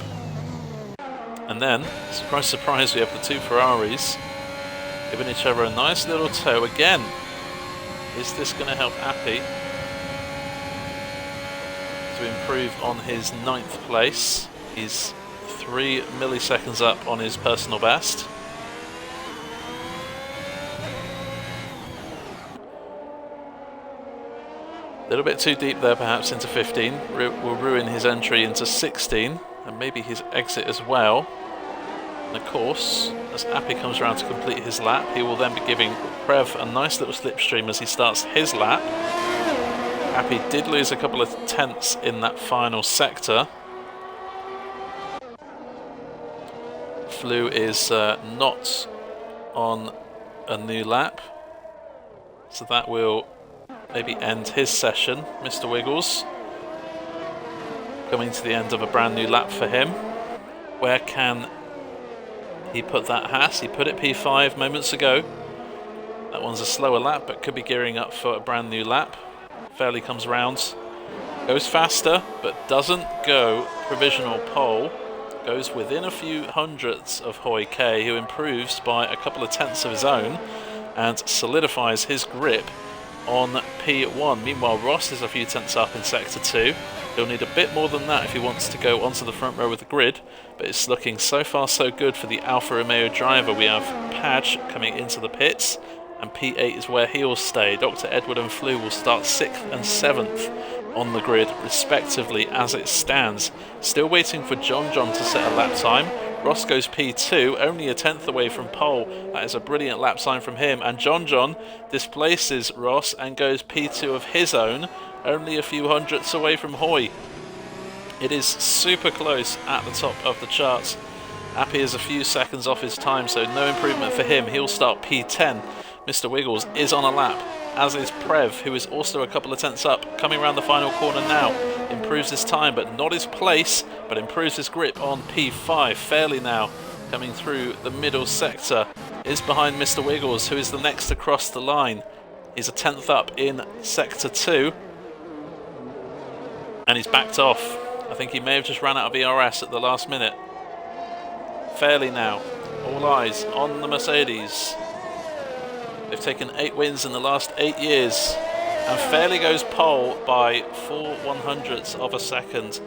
And then, surprise surprise, we have the 2 Ferraris giving each other a nice little tow again. Is this going to help Appy to improve on his 9th place? He's 3 milliseconds up on his personal best. A little bit too deep there perhaps into 15. Will ruin his entry into 16 and maybe his exit as well. And of course, as Appy comes around to complete his lap, he will then be giving Prev a nice little slipstream as he starts his lap. Appy did lose a couple of tenths in that final sector. Flew is not on a new lap, so that will maybe end his session. Mr. Wiggles coming to the end of a brand new lap for him. Where can he put that Haas? He put it P5 moments ago. That one's a slower lap, but could be gearing up for a brand new lap. Fairly comes round, goes faster, but doesn't go provisional pole. Goes within a few hundredths of Hoi K, who improves by a couple of tenths of his own and solidifies his grip on P1. Meanwhile, Ross is a few tenths up in Sector 2. He'll need a bit more than that if he wants to go onto the front row with the grid, but it's looking so far so good for the Alfa Romeo driver. We have Padge coming into the pits, and P8 is where he'll stay. Dr. Edward and Flew will start 6th and 7th on the grid, respectively, as it stands. Still waiting for John to set a lap time. Ross goes P2, only a tenth away from pole. That is a brilliant lap time from him. And John displaces Ross and goes P2 of his own, only a few hundredths away from Hoy. It is super close at the top of the charts. Appy is a few seconds off his time, so no improvement for him. He'll start P10. Mr. Wiggles is on a lap, as is Prev, who is also a couple of tenths up, coming around the final corner now. Improves his time, but not his place, but improves his grip on P5. Fairly now, coming through the middle sector, is behind Mr. Wiggles, who is the next across the line. He's a tenth up in Sector 2, and he's backed off. I think he may have just ran out of ERS at the last minute. Fairly now, all eyes on the Mercedes. They've taken 8 wins in the last 8 years, and Fairley goes pole by 4 100ths of a second.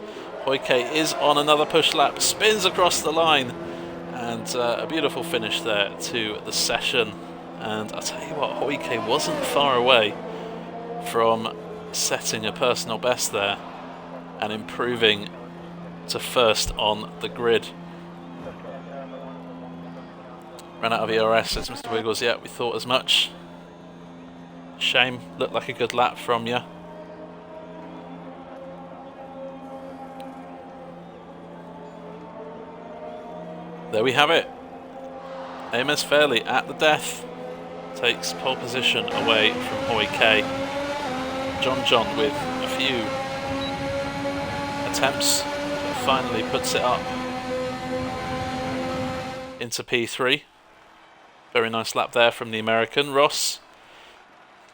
Hoike is on another push lap, spins across the line, and a beautiful finish there to the session. And I'll tell you what, Hoike wasn't far away from setting a personal best there and improving to first on the grid. Ran out of ERS, says Mr. Wiggles. Yeah, we thought as much. Shame, looked like a good lap from you. There we have it. AMS Fairley at the death takes pole position away from Hoy K. John with a few attempts, but finally puts it up into P3. Very nice lap there from the American. Ross,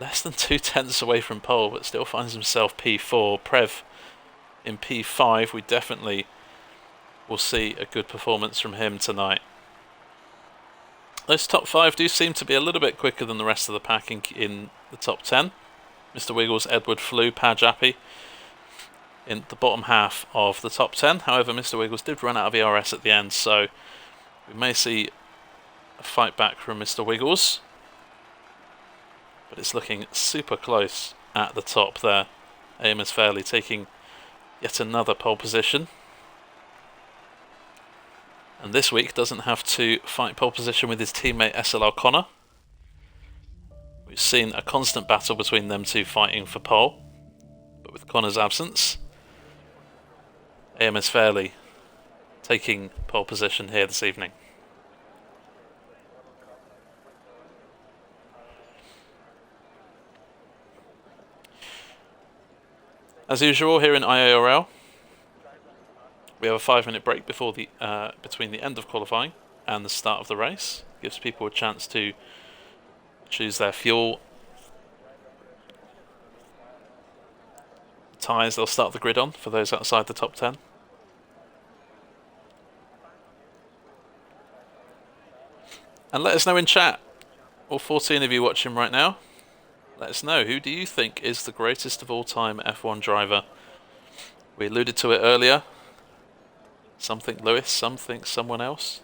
less than 2 tenths away from pole, but still finds himself P4. Prev in P5. We definitely will see a good performance from him tonight. Those top 5 do seem to be a little bit quicker than the rest of the pack in the top 10. Mr. Wiggles, Edward, Flew, Padge, Appy in the bottom half of the top 10. However, Mr. Wiggles did run out of ERS at the end, so we may see a fight back from Mr. Wiggles. But it's looking super close at the top there. AMS Fairley taking yet another pole position. And this week doesn't have to fight pole position with his teammate SLR Connor. We've seen a constant battle between them two fighting for pole. But with Connor's absence, AMS Fairley taking pole position here this evening. As usual here in IIRL, we have a 5-minute break before the between the end of qualifying and the start of the race. Gives people a chance to choose their fuel, tyres they'll start the grid on for those outside the top 10. And let us know in chat, all 14 of you watching right now, let us know, who do you think is the greatest of all time F1 driver? We alluded to it earlier. Some think Lewis, some think someone else.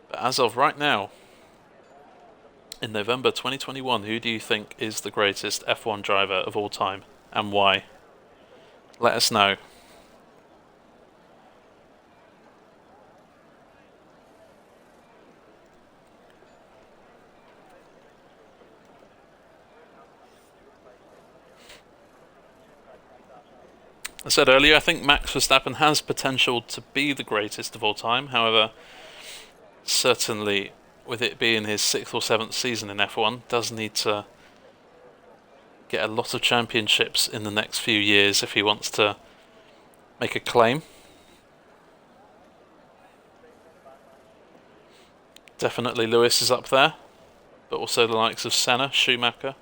But as of right now, in November 2021, who do you think is the greatest F1 driver of all time and why? Let us know. I said earlier, I think Max Verstappen has potential to be the greatest of all time. However, certainly with it being his 6th or 7th season in F1, does need to get a lot of championships in the next few years if he wants to make a claim. Definitely Lewis is up there, but also the likes of Senna, Schumacher,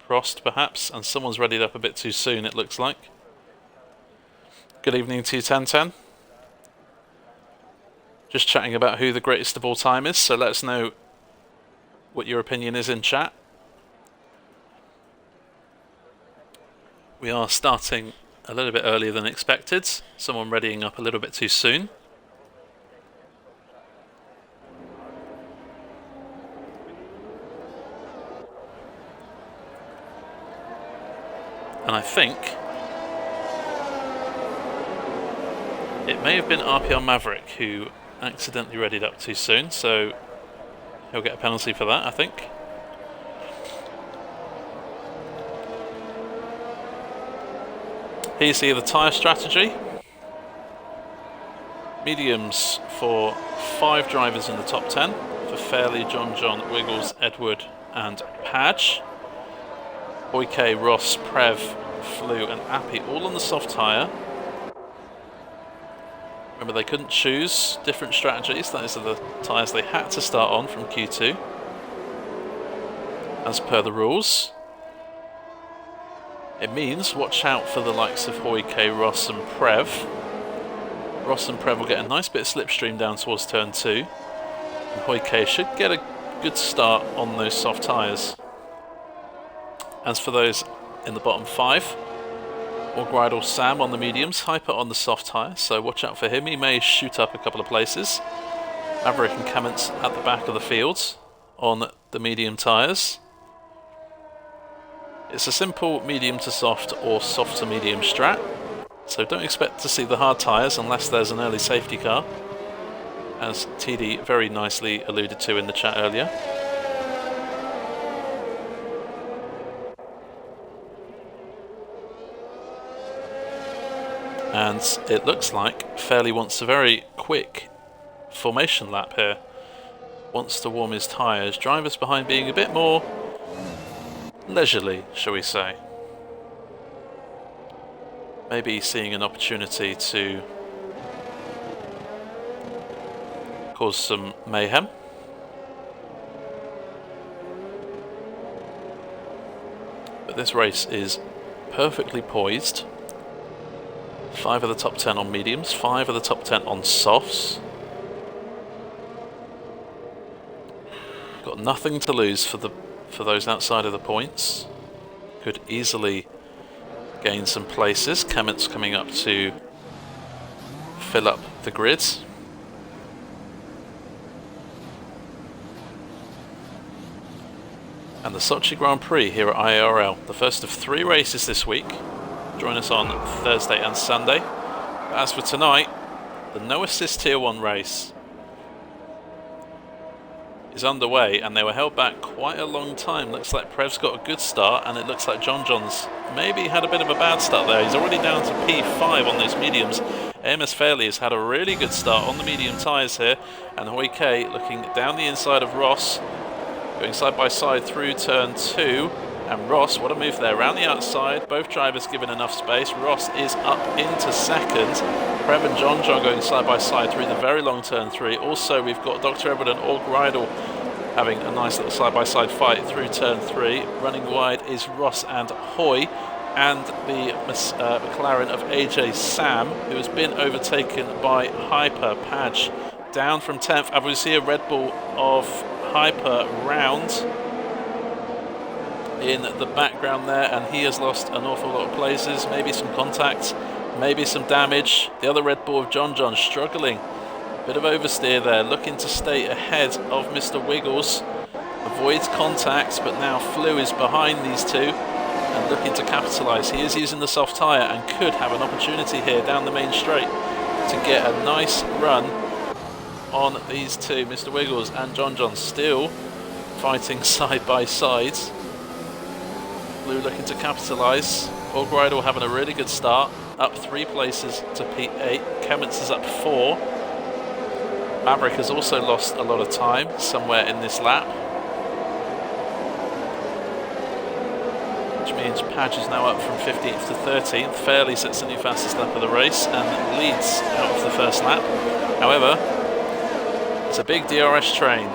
Prost perhaps, and someone's readied up a bit too soon, it looks like. Good evening to you, 1010. Just chatting about who the greatest of all time is, so let us know what your opinion is in chat. We are starting a little bit earlier than expected. Someone readying up a little bit too soon. And I think it may have been RPR Maverick who accidentally readied up too soon, so he'll get a penalty for that, I think. Here you see the tyre strategy. Mediums for 5 drivers in the top 10. For Fairley, John, Wiggles, Edward and Padge. Hoyke, Ross, Prev, Flew and Appy all on the soft tyre. Remember, they couldn't choose different strategies. Those are the tyres they had to start on from Q2, as per the rules. It means watch out for the likes of Hoyke, Ross and Prev. Ross and Prev will get a nice bit of slipstream down towards turn 2. And Hoyke should get a good start on those soft tyres. As for those in the bottom 5, Orgridle Sam on the mediums, Hyper on the soft tyre, so watch out for him. He may shoot up a couple of places. Maverick and Kamens at the back of the field on the medium tyres. It's a simple medium to soft or soft to medium strat, so don't expect to see the hard tyres unless there's an early safety car, as TD very nicely alluded to in the chat earlier. And it looks like Fairley wants a very quick formation lap here. Wants to warm his tyres. Drivers behind being a bit more leisurely, shall we say. Maybe seeing an opportunity to cause some mayhem. But this race is perfectly poised. 5 of the top 10 on mediums, 5 of the top 10 on softs. Got nothing to lose for those outside of the points. Could easily gain some places. Kemet's coming up to fill up the grids. And the Sochi Grand Prix here at IIRL, the first of 3 races this week. Join us on Thursday and Sunday. But as for tonight, the no assist Tier 1 race is underway, and they were held back quite a long time. Looks like Prev's got a good start, and it looks like John's maybe had a bit of a bad start there. He's already down to P5 on those mediums. AMS Fairley has had a really good start on the medium tyres here, and Hoi K looking down the inside of Ross, going side by side through turn 2. And Ross, what a move there, around the outside, both drivers given enough space. Ross is up into second. Prev and John going side by side through the very long turn 3. Also, we've got Dr. Edward and Org Rydell having a nice little side by side fight through turn 3. Running wide is Ross and Hoy, and the McLaren of AJ Sam, who has been overtaken by Hyper Padge. Down from 10th, and we see a Red Bull of Hyper round in the background there, and he has lost an awful lot of places. Maybe some contact, maybe some damage. The other Red Bull of John struggling. Bit of oversteer there, looking to stay ahead of Mr. Wiggles. Avoids contact, but now Flew is behind these two and looking to capitalise. He is using the soft tyre and could have an opportunity here down the main straight to get a nice run on these two. Mr. Wiggles and John still fighting side by side. Blue looking to capitalise. Org Rydell having a really good start, up 3 places to P8. Kemet's is up 4. Maverick has also lost a lot of time somewhere in this lap, which means Padge is now up from 15th to 13th. Fairley sets the new fastest lap of the race and leads out of the first lap. However, it's a big DRS train.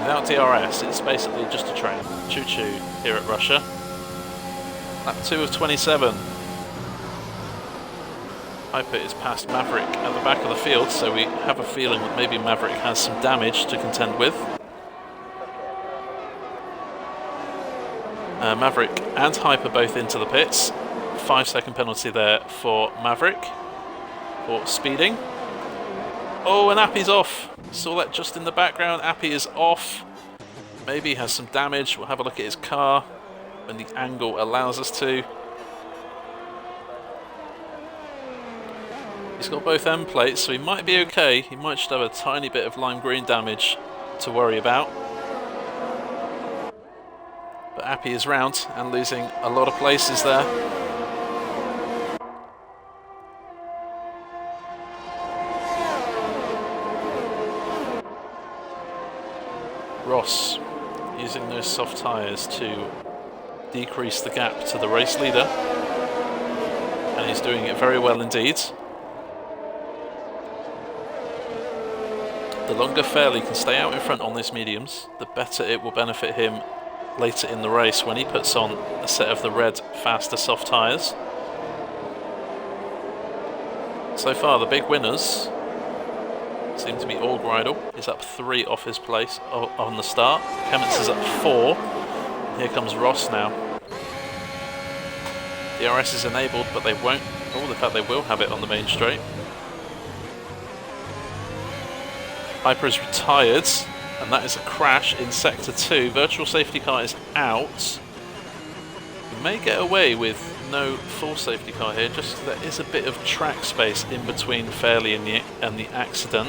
Without DRS, it's basically just a train. Choo-choo here at Russia. Lap 2 of 27. Hyper is past Maverick at the back of the field, so we have a feeling that maybe Maverick has some damage to contend with. Maverick and Hyper both into the pits. 5-second penalty there for Maverick for speeding. Oh, and Appy's off. Saw that just in the background. Appy is off. Maybe he has some damage. We'll have a look at his car when the angle allows us to. He's got both M plates, so he might be okay. He might just have a tiny bit of lime green damage to worry about. But Appy is round and losing a lot of places there. Ross using those soft tyres to decrease the gap to the race leader, and he's doing it very well indeed. The longer Fairley can stay out in front on these mediums, the better it will benefit him later in the race when he puts on a set of the red faster soft tyres. So far the big winners seem to be Org Rydell. He's up 3 off his place on the start. Kemet's is up 4. Here comes Ross now. DRS is enabled, but they won't. Oh, in fact they will have it on the main straight. Hyper is retired, and that is a crash in Sector 2. Virtual safety car is out. We may get away with no full safety car here, just there is a bit of track space in between Fairley and the accident.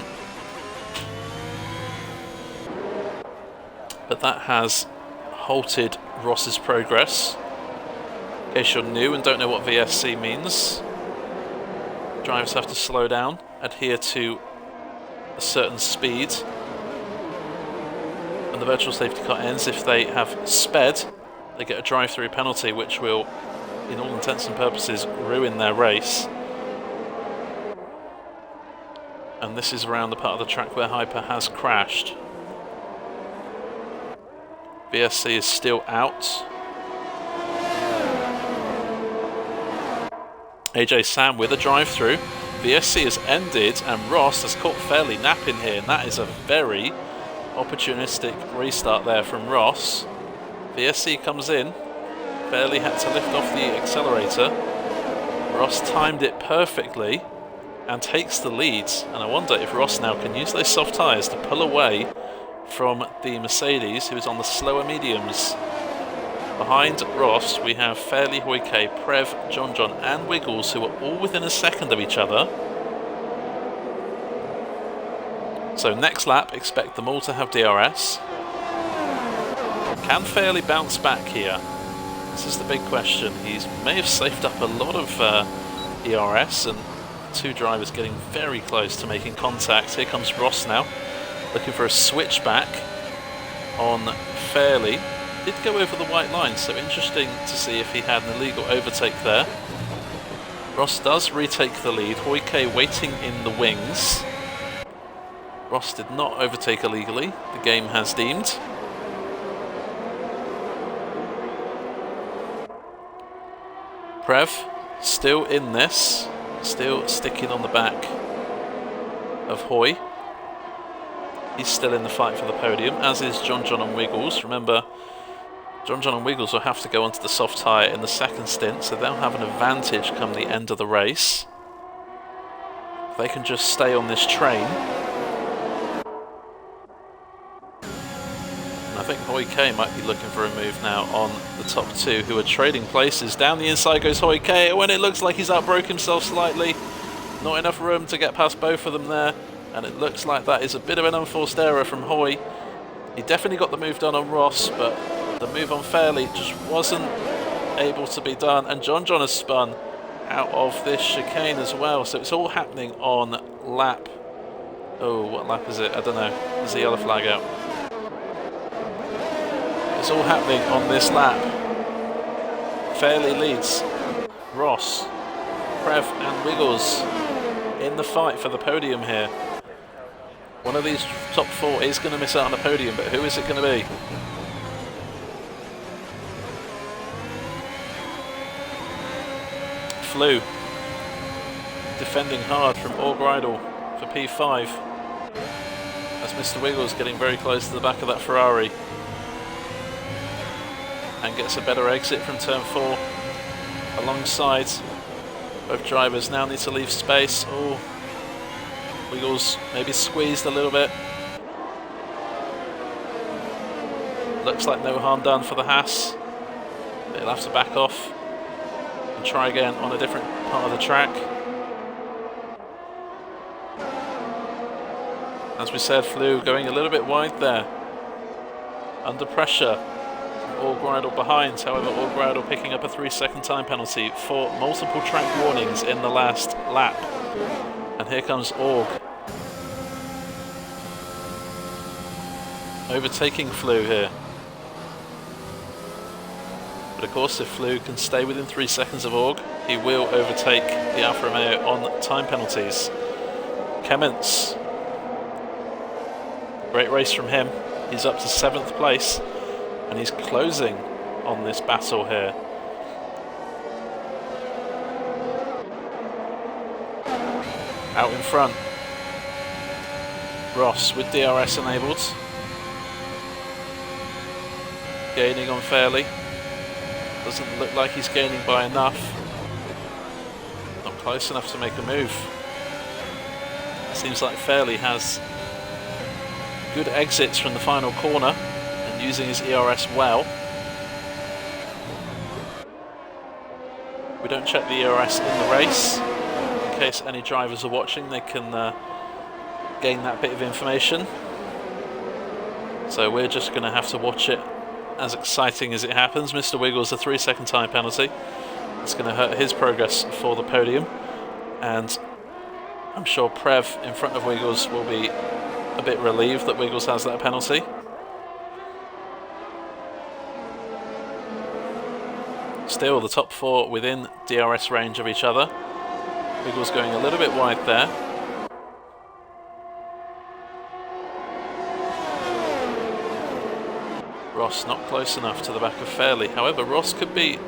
But that has halted Ross's progress. In case you're new and don't know what VSC means, drivers have to slow down, adhere to a certain speed, and the virtual safety car ends if they have sped. They get a drive-through penalty, which will, in all intents and purposes, ruin their race. And this is around the part of the track where Hyper has crashed. VSC is still out. AJ Sam with a drive-through. VSC has ended, and Ross has caught Fairley napping here, and that is a very opportunistic restart there from Ross. VSC comes in. Fairley had to lift off the accelerator. Ross timed it perfectly and takes the lead. And I wonder if Ross now can use those soft tyres to pull away from the Mercedes, who is on the slower mediums. Behind Ross, we have Fairley, Hoyke, Prev, John, and Wiggles, who are all within a second of each other. So next lap, expect them all to have DRS. Can Fairley bounce back here? This is the big question. He may have saved up a lot of ERS, and two drivers getting very close to making contact. Here comes Ross now, looking for a switchback on Fairley. Did go over the white line, so interesting to see if he had an illegal overtake there. Ross does retake the lead. Hoyke waiting in the wings. Ross did not overtake illegally, the game has deemed. Prev still in this, still sticking on the back of Hoy. He's still in the fight for the podium, as is John and Wiggles. Remember, John and Wiggles will have to go onto the soft tyre in the second stint, so they'll have an advantage come the end of the race. If they can just stay on this train. And I think Hoyke might be looking for a move now on the top two, who are trading places. Down the inside goes Hoyke, when it looks like he's outbroke himself slightly. Not enough room to get past both of them there, and it looks like that is a bit of an unforced error from Hoy. He definitely got the move done on Ross, but the move on Fairley just wasn't able to be done, and John has spun out of this chicane as well, so it's all happening on lap... Oh, what lap is it? I don't know. There's a yellow flag out. It's all happening on this lap. Fairley leads. Ross, Prev and Wiggles in the fight for the podium here. One of these top four is going to miss out on the podium, but who is it going to be? Flew defending hard from Orgreidel for P5, as Mr. Wiggles getting very close to the back of that Ferrari and gets a better exit from turn 4 alongside. Both drivers now need to leave space. Oh, Wiggles maybe squeezed a little bit. Looks like no harm done for the Haas. They'll have to back off and try again on a different part of the track. As we said, Flew going a little bit wide there. Under pressure. Orgreidel behind, however Orgreidel picking up a 3-second time penalty for multiple track warnings in the last lap. And here comes Org. Overtaking Flew here. But of course, if Flew can stay within 3 seconds of Org, he will overtake the Alfa Romeo on time penalties. Kemments. Great race from him. He's up to 7th place. And he's closing on this battle here. Out in front, Ross with DRS enabled. Gaining on Fairley. Doesn't look like he's gaining by enough. Not close enough to make a move. Seems like Fairley has good exits from the final corner, using his ERS well. We don't check the ERS in the race. In case any drivers are watching, they can gain that bit of information. So we're just going to have to watch it as exciting as it happens. Mr. Wiggles, a 3-second time penalty. It's going to hurt his progress for the podium. And I'm sure Prev in front of Wiggles will be a bit relieved that Wiggles has that penalty. Still, the top four within DRS range of each other. Wiggles going a little bit wide there. Ross not close enough to the back of Fairley. However, Ross could be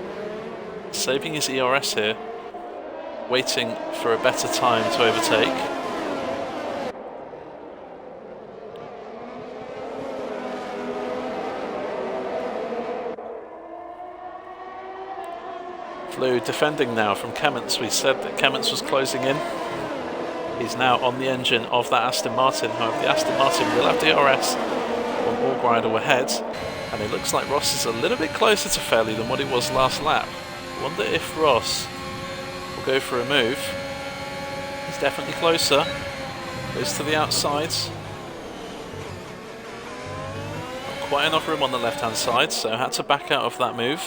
saving his ERS here, waiting for a better time to overtake. Flew defending now from Kemmets. We said that Kemmets was closing in. He's now on the engine of that Aston Martin. However, the Aston Martin will have DRS on Allgrider ahead, and it looks like Ross is a little bit closer to Fairley than what it was last lap. I wonder if Ross will go for a move. He's definitely closer. Goes to the outsides. Not quite enough room on the left-hand side, so had to back out of that move.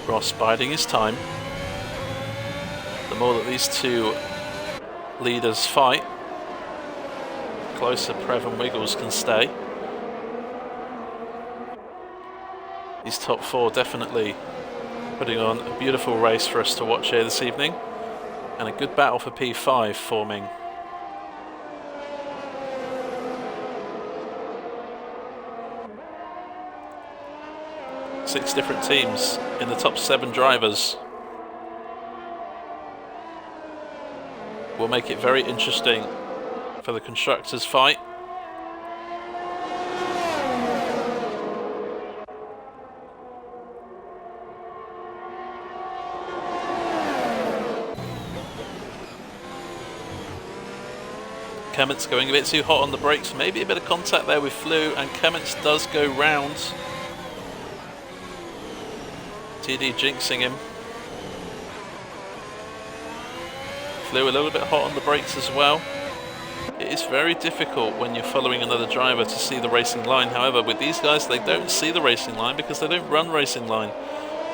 Ross biding his time. The more that these two leaders fight, the closer Prev and Wiggles can stay. These top four definitely putting on a beautiful race for us to watch here this evening, and a good battle for P5 forming. Six different teams in the top 7 drivers. Will make it very interesting for the constructors' fight. Kemmets going a bit too hot on the brakes. Maybe a bit of contact there with Flew, and Kemmets does go round. TD jinxing him. Flew a little bit hot on the brakes as well. It is very difficult when you're following another driver to see the racing line. However, with these guys, they don't see the racing line because they don't run racing line.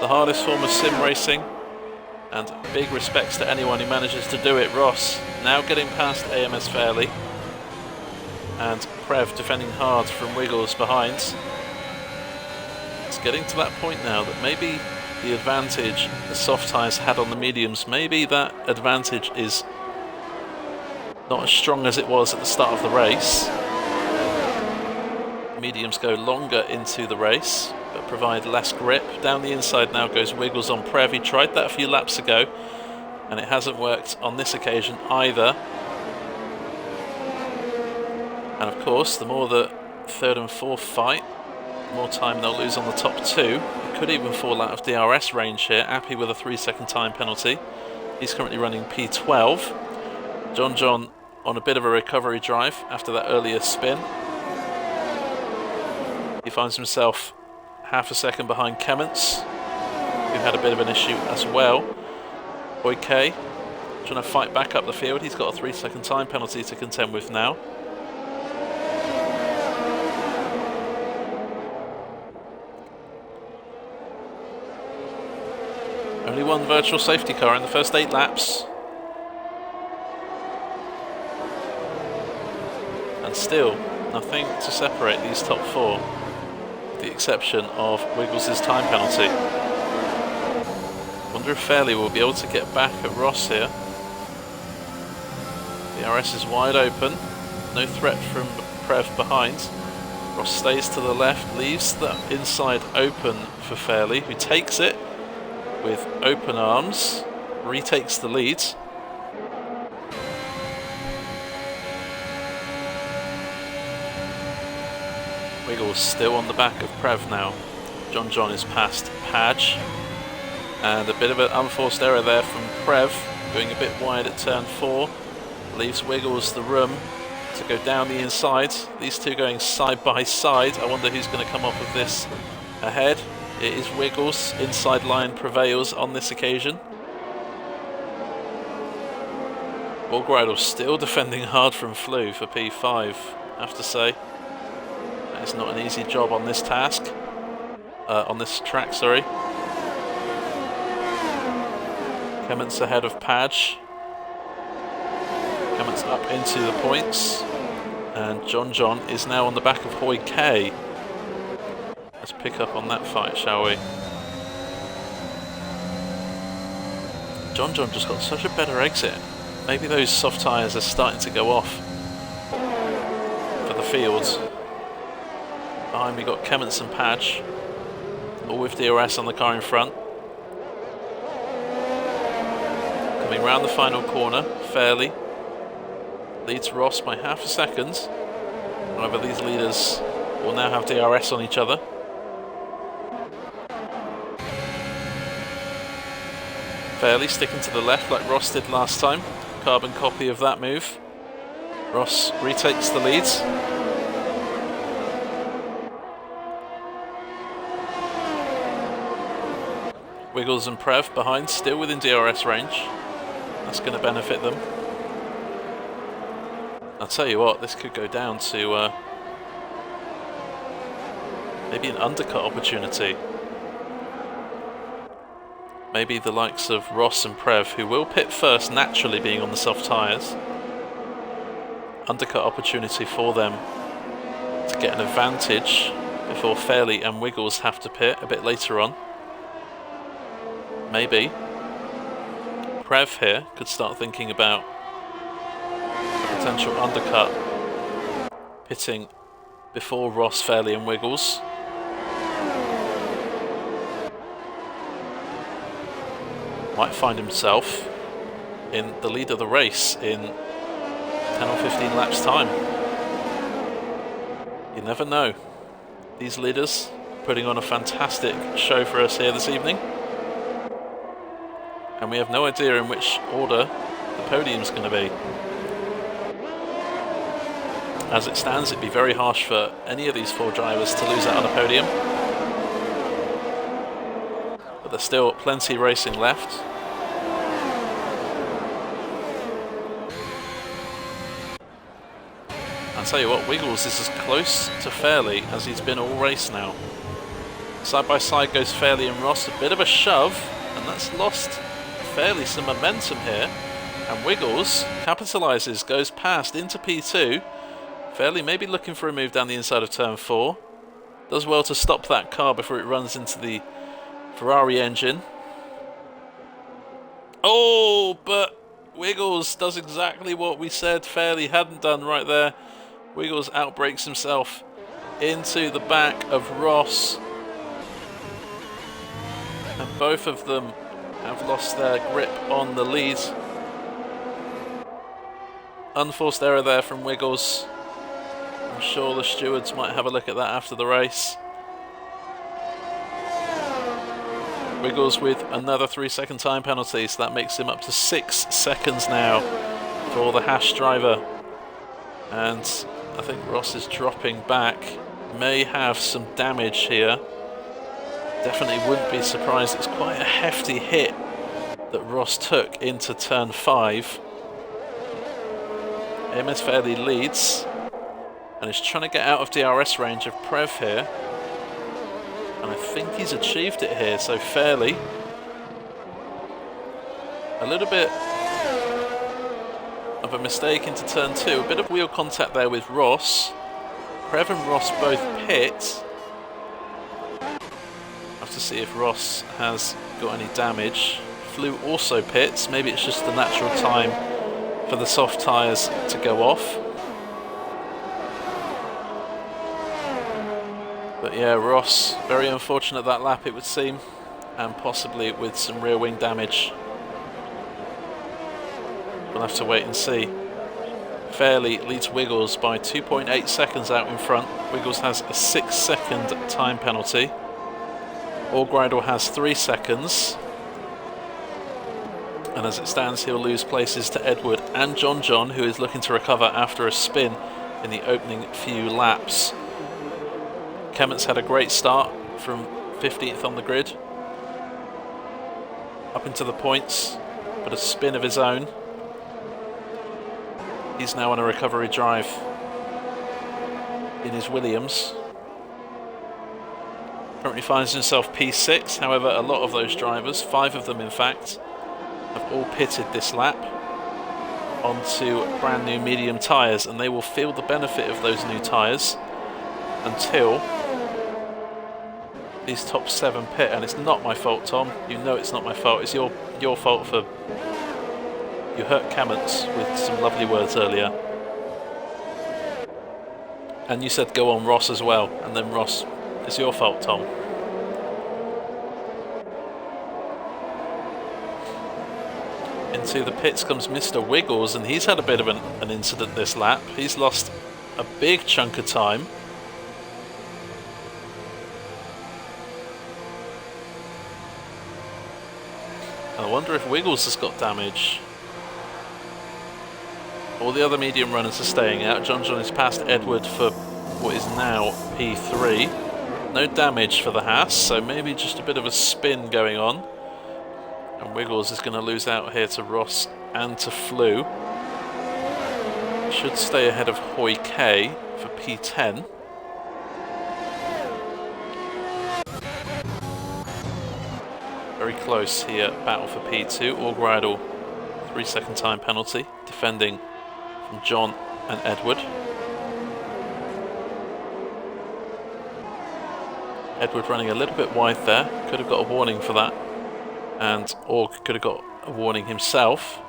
The hardest form of sim racing, and big respects to anyone who manages to do it. Ross now getting past AMS Fairley, and Prev defending hard from Wiggles behind. It's getting to that point now that maybe the advantage the soft tyres had on the mediums, maybe that advantage is not as strong as it was at the start of the race. Mediums go longer into the race, but provide less grip. Down the inside now goes Wiggles on Prev. He tried that a few laps ago, and it hasn't worked on this occasion either. And of course, the more the third and fourth fight, the more time they'll lose on the top two. It could even fall out of DRS range here. Appy with a 3-second time penalty. He's currently running P12. John on a bit of a recovery drive after that earlier spin. He finds himself half a second behind Kemmets, who had a bit of an issue as well. K trying to fight back up the field. He's got a 3-second time penalty to contend with now. Only one virtual safety car in the first 8 laps. And still nothing to separate these top 4, with the exception of Wiggles' time penalty. Wonder if Fairley will be able to get back at Ross here. The RS is wide open. No threat from Prev behind. Ross stays to the left, leaves the inside open for Fairley, who takes it with open arms, retakes the lead. Wiggles still on the back of Prev now. John is past Padge, and a bit of an unforced error there from Prev, going a bit wide at turn 4, leaves Wiggles the room to go down the inside. These two going side by side. I wonder who's going to come up with this ahead. It is Wiggles. Inside line prevails on this occasion. Allgrider still defending hard from Flew for P5, I have to say. That is not an easy job on this task. On this track, sorry. Kemmets ahead of Padge. Kemmets up into the points. And John is now on the back of K. Let's pick up on that fight, shall we? John just got such a better exit. Maybe those soft tyres are starting to go off for the fields. Behind we got Kemmets and Padge, all with DRS on the car in front. Coming round the final corner, Fairley leads Ross by half a second. However, these leaders will now have DRS on each other. Fairly sticking to the left like Ross did last time. Carbon copy of that move. Ross retakes the leads. Wiggles and Prev behind, still within DRS range. That's going to benefit them. I'll tell you what, this could go down to maybe an undercut opportunity. Maybe the likes of Ross and Prev, who will pit first naturally being on the soft tyres. Undercut opportunity for them to get an advantage before Fairley and Wiggles have to pit a bit later on. Maybe Prev here could start thinking about a potential undercut, pitting before Ross, Fairley and Wiggles. Might find himself in the lead of the race in 10 or 15 laps time. You never know. These leaders putting on a fantastic show for us here this evening. And we have no idea in which order the podium's going to be. As it stands, it'd be very harsh for any of these four drivers to lose out on a podium. But there's still plenty racing left. I'll tell you what, Wiggles is as close to Fairley as he's been all race now. Side by side goes Fairley and Ross, a bit of a shove, and that's lost Fairley some momentum here. And Wiggles capitalises, goes past into P2. Fairley maybe looking for a move down the inside of turn 4. Does well to stop that car before it runs into the Ferrari engine. Oh, but Wiggles does exactly what we said Fairley hadn't done right there. Wiggles outbrakes himself into the back of Ross. And both of them have lost their grip on the lead. Unforced error there from Wiggles. I'm sure the stewards might have a look at that after the race. Wiggles with another 3-second time penalty, so that makes him up to 6 seconds now for the Haas driver. And I think Ross is dropping back, may have some damage here. Definitely wouldn't be surprised. It's quite a hefty hit that Ross took into turn 5. AMS Fairley leads and is trying to get out of DRS range of Prev here. And I think he's achieved it here, so Fairley a little bit of a mistake into turn 2. A bit of wheel contact there with Ross. Prev and Ross both pit. Have to see if Ross has got any damage. Flew also pits. Maybe it's just the natural time for the soft tyres to go off. But yeah, Ross, very unfortunate that lap it would seem, and possibly with some rear wing damage. We'll have to wait and see. Fairley leads Wiggles by 2.8 seconds out in front. Wiggles has a 6-second time penalty. Allgreidel has 3 seconds. And as it stands, he'll lose places to Edward and John, who is looking to recover after a spin in the opening few laps. Kement's had a great start from 15th on the grid. Up into the points, but a spin of his own. He's now on a recovery drive in his Williams. Currently finds himself P6, however a lot of those drivers, 5 of them in fact, have all pitted this lap onto brand new medium tyres, and they will feel the benefit of those new tyres until these top 7 pit. And it's not my fault, Tom. You know it's not my fault. It's your fault for you hurt Kamens with some lovely words earlier. And you said go on Ross as well, and then Ross, it's your fault, Tom. Into the pits comes Mr. Wiggles, and he's had a bit of an incident this lap. He's lost a big chunk of time. I wonder if Wiggles has got damage. All the other medium runners are staying out. John is past Edward for what is now P3. No damage for the Haas, so maybe just a bit of a spin going on. And Wiggles is going to lose out here to Ross and to Flew. Should stay ahead of Hoi K for P10. Very close here, battle for P2. Orgridle, 3-second time penalty, defending from John and Edward. Edward running a little bit wide there, could have got a warning for that. And Org could have got a warning himself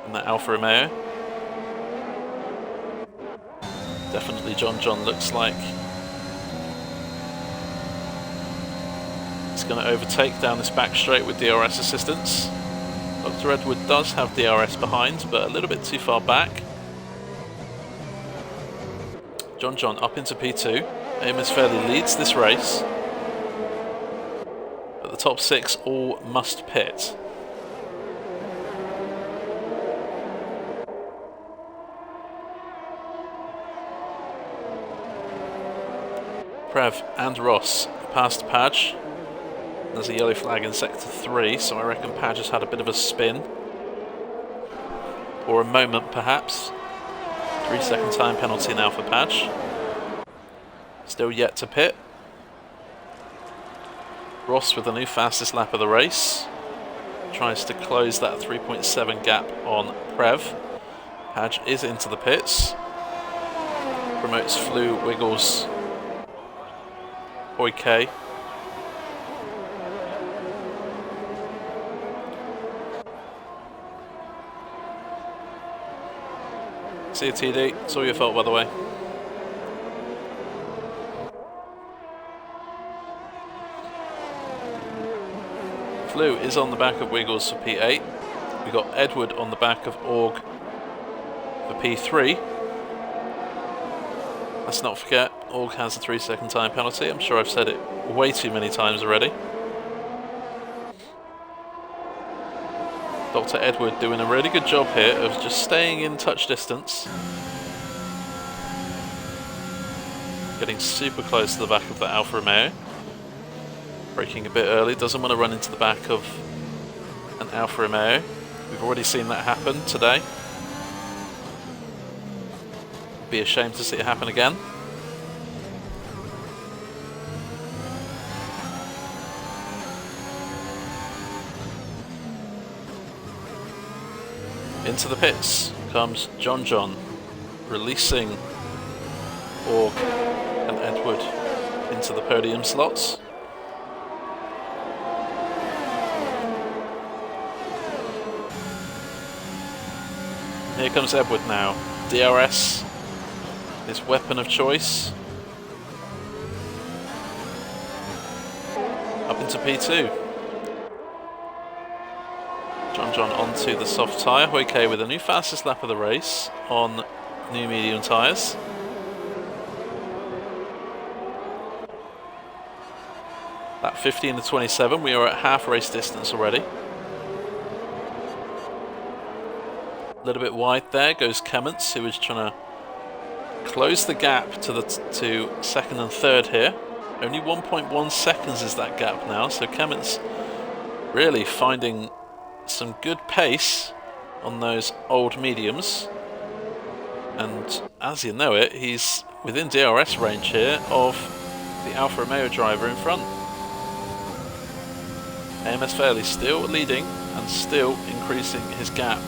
in that Alfa Romeo. Definitely John looks like he's going to overtake down this back straight with DRS assistance. Dr. Edward does have DRS behind, but a little bit too far back. John up into P2. Amos Fairley leads this race. But the top 6 all must pit. Prev and Ross past Padge. There's a yellow flag in sector 3, so I reckon Padge has had a bit of a spin. Or a moment, perhaps. 3-second time penalty now for Padge. Still yet to pit. Ross with the new fastest lap of the race. Tries to close that 3.7 gap on Prev. Padge is into the pits. Promotes Flew, Wiggles, Hoi K. See you, TD. It's all your fault, by the way. Flew is on the back of Wiggles for P8. We got Edward on the back of Org for P3. Let's not forget, Org has a 3-second time penalty. I'm sure I've said it way too many times already. Dr. Edward doing a really good job here of just staying in touch distance. Getting super close to the back of the Alfa Romeo. Braking a bit early, doesn't want to run into the back of an Alfa Romeo. We've already seen that happen today. Be a shame to see it happen again. Into the pits comes John, releasing Org and Edward into the podium slots. Here comes Edward now. DRS, his weapon of choice. Up into P2. John onto the soft tyre. Hoi K with a new fastest lap of the race on new medium tyres. That 15 to 27, we are at half race distance already. A little bit wide there goes Clements, who is trying to close the gap to second and third here. Only 1.1 seconds is that gap now, so Clements really finding some good pace on those old mediums, and as you know it, he's within DRS range here of the Alfa Romeo driver in front. AMS Fairley still leading and still increasing his gap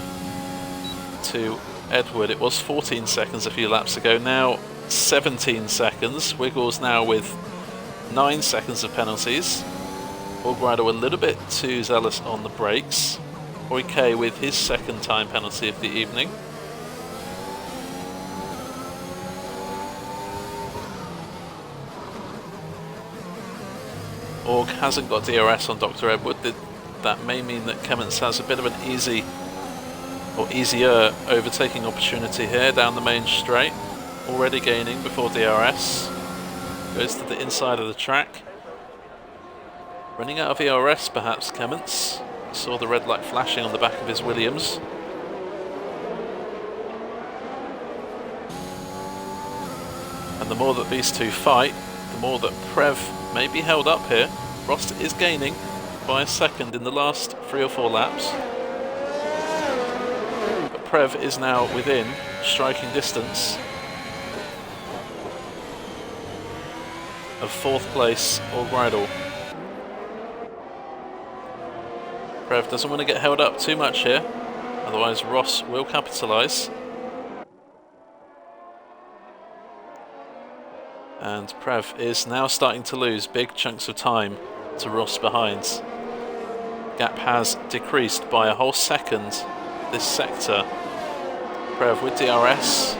to Edward. It was 14 seconds a few laps ago, now 17 seconds. Wiggles now with 9 seconds of penalties. Orgridle a little bit too zealous on the brakes. Hoi K with his 2nd time penalty of the evening. Org hasn't got DRS on Dr. Edward. That may mean that Clements has a bit of an easier overtaking opportunity here down the main straight. already gaining before DRS. Goes to the inside of the track. Running out of ERS perhaps, Clements. Saw the red light flashing on the back of his Williams. And the more that these two fight, the more that Prev may be held up here. Ross is gaining by a second in the last 3 or 4 laps. But Prev is now within striking distance of 4th place Allgridle. Prev doesn't want to get held up too much here, otherwise Ross will capitalise. And Prev is now starting to lose big chunks of time to Ross behind. Gap has decreased by a whole second this sector. Prev with DRS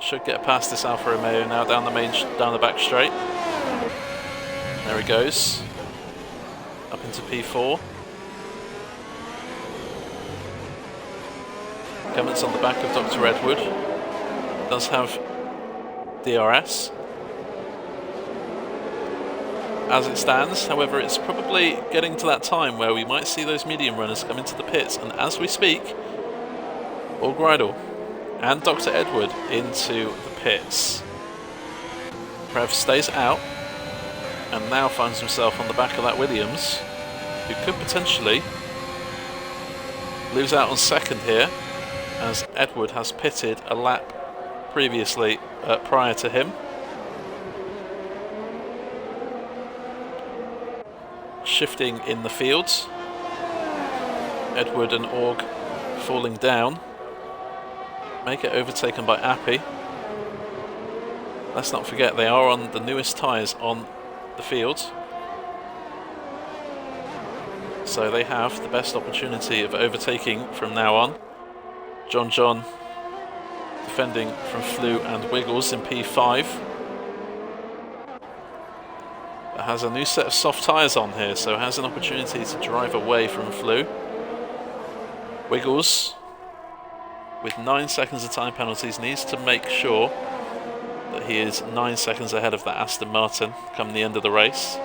should get past this Alfa Romeo now down the back straight. There he goes, up into P4. Clements on the back of Dr. Edward does have DRS as it stands. However, it's probably getting to that time where we might see those medium runners come into the pits, and as we speak, Allgridle and Dr. Edward into the pits. Prev stays out and now finds himself on the back of that Williams, who could potentially lose out on second here, as Edward has pitted a lap previously prior to him. Shifting in the fields, Edward and Org falling down, may get overtaken by Appy. Let's not forget they are on the newest tyres on the field, so they have the best opportunity of overtaking from now on. John defending from Flew and Wiggles in P5. But has a new set of soft tyres on here, so has an opportunity to drive away from Flew. Wiggles, with 9 seconds of time penalties, needs to make sure that he is 9 seconds ahead of that Aston Martin come the end of the race.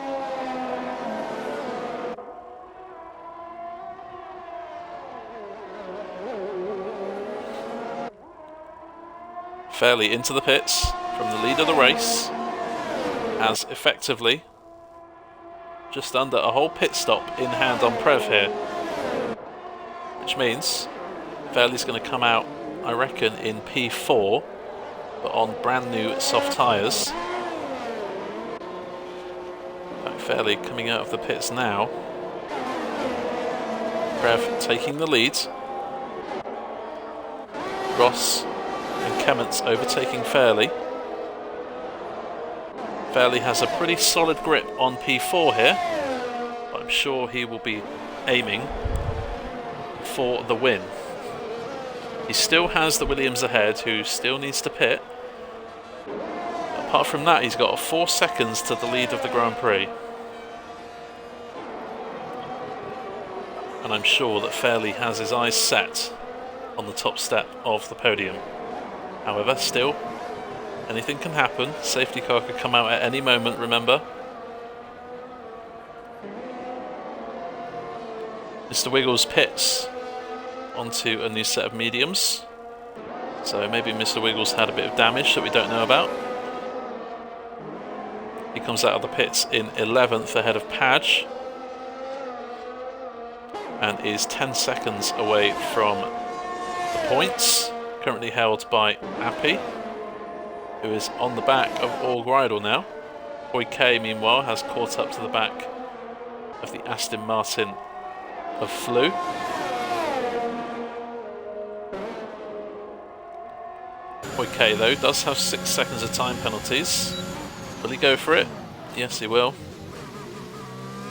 Fairly into the pits from the lead of the race, has effectively just under a whole pit stop in hand on Prev here, which means Fairley's going to come out, I reckon, in P4, but on brand new soft tyres. Fairley coming out of the pits now. Prev taking the lead. Ross and Clements overtaking Fairley. Fairley has a pretty solid grip on P4 here, but I'm sure he will be aiming for the win. He still has the Williams ahead, who still needs to pit. Apart from that, he's got 4 seconds to the lead of the Grand Prix. And I'm sure that Fairley has his eyes set on the top step of the podium. However, still, anything can happen. Safety car could come out at any moment, remember. Mr. Wiggles pits onto a new set of mediums. So maybe Mr. Wiggles had a bit of damage that we don't know about. He comes out of the pits in 11th ahead of Padge, and is 10 seconds away from the points, currently held by Appy, who is on the back of Allgridle now. K, meanwhile, has caught up to the back of the Aston Martin of Flew. K, though, does have 6 seconds of time penalties. Will he go for it? Yes, he will.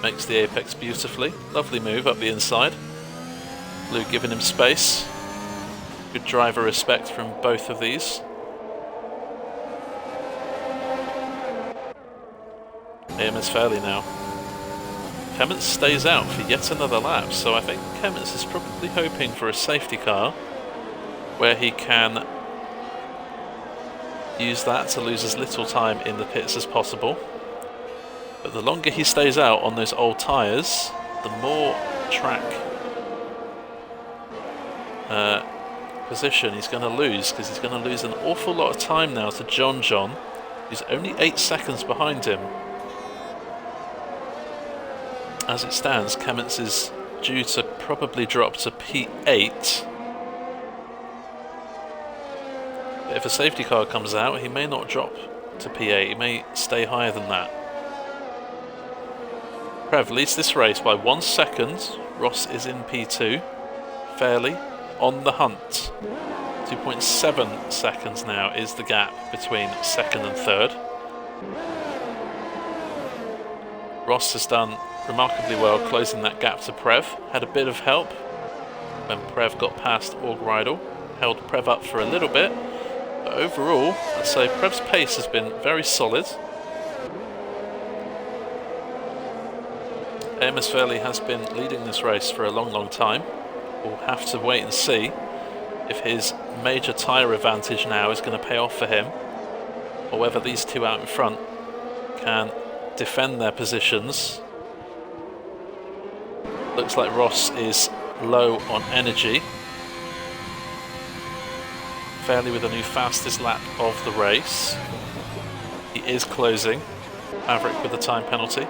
Makes the apex beautifully. Lovely move up the inside. Flew giving him space. Good driver respect from both of these. AMS Fairley now. Clements stays out for yet another lap, so I think Clements is probably hoping for a safety car where he can use that to lose as little time in the pits as possible. But the longer he stays out on those old tyres, the more track position he's going to lose, because he's going to lose an awful lot of time now to John, who's only 8 seconds behind him. As it stands, Kemmets is due to probably drop to P8. But if a safety car comes out, he may not drop to P8, he may stay higher than that. Prev leads this race by 1 second. Ross is in P2, fairly on the hunt. 2.7 seconds now is the gap between second and third. Ross has done remarkably well closing that gap to Prev. Had a bit of help when Prev got past Orgreidel. Held Prev up for a little bit. But overall, I'd say Prev's pace has been very solid. Amos Fairley has been leading this race for a long time. We'll have to wait and see if his major tyre advantage now is going to pay off for him, or whether these two out in front can defend their positions. Looks like Ross is low on energy. Fairley with a new fastest lap of the race. He is closing. Maverick with the time penalty.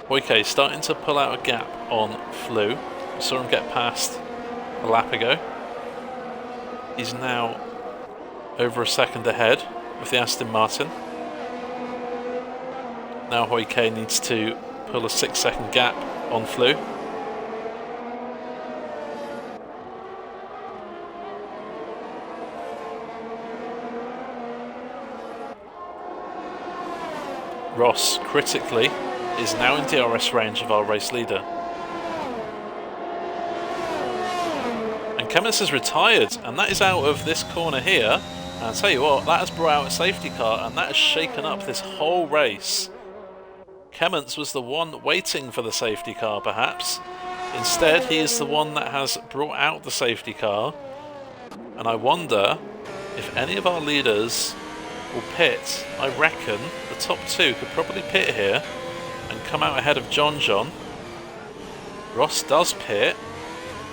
Hoyke starting to pull out a gap on Flew. We saw him get past a lap ago. He's now over a second ahead with the Aston Martin. Now Hoyke needs to pull a 6-second gap on Flew. Ross, critically, is now in DRS range of our race leader. And Kemmets has retired, and that is out of this corner here. And I'll tell you what, that has brought out a safety car, and that has shaken up this whole race. Kemmets was the one waiting for the safety car, perhaps. Instead, he is the one that has brought out the safety car. And I wonder if any of our leaders will pit. I reckon the top two could probably pit here and come out ahead of John. Ross does pit.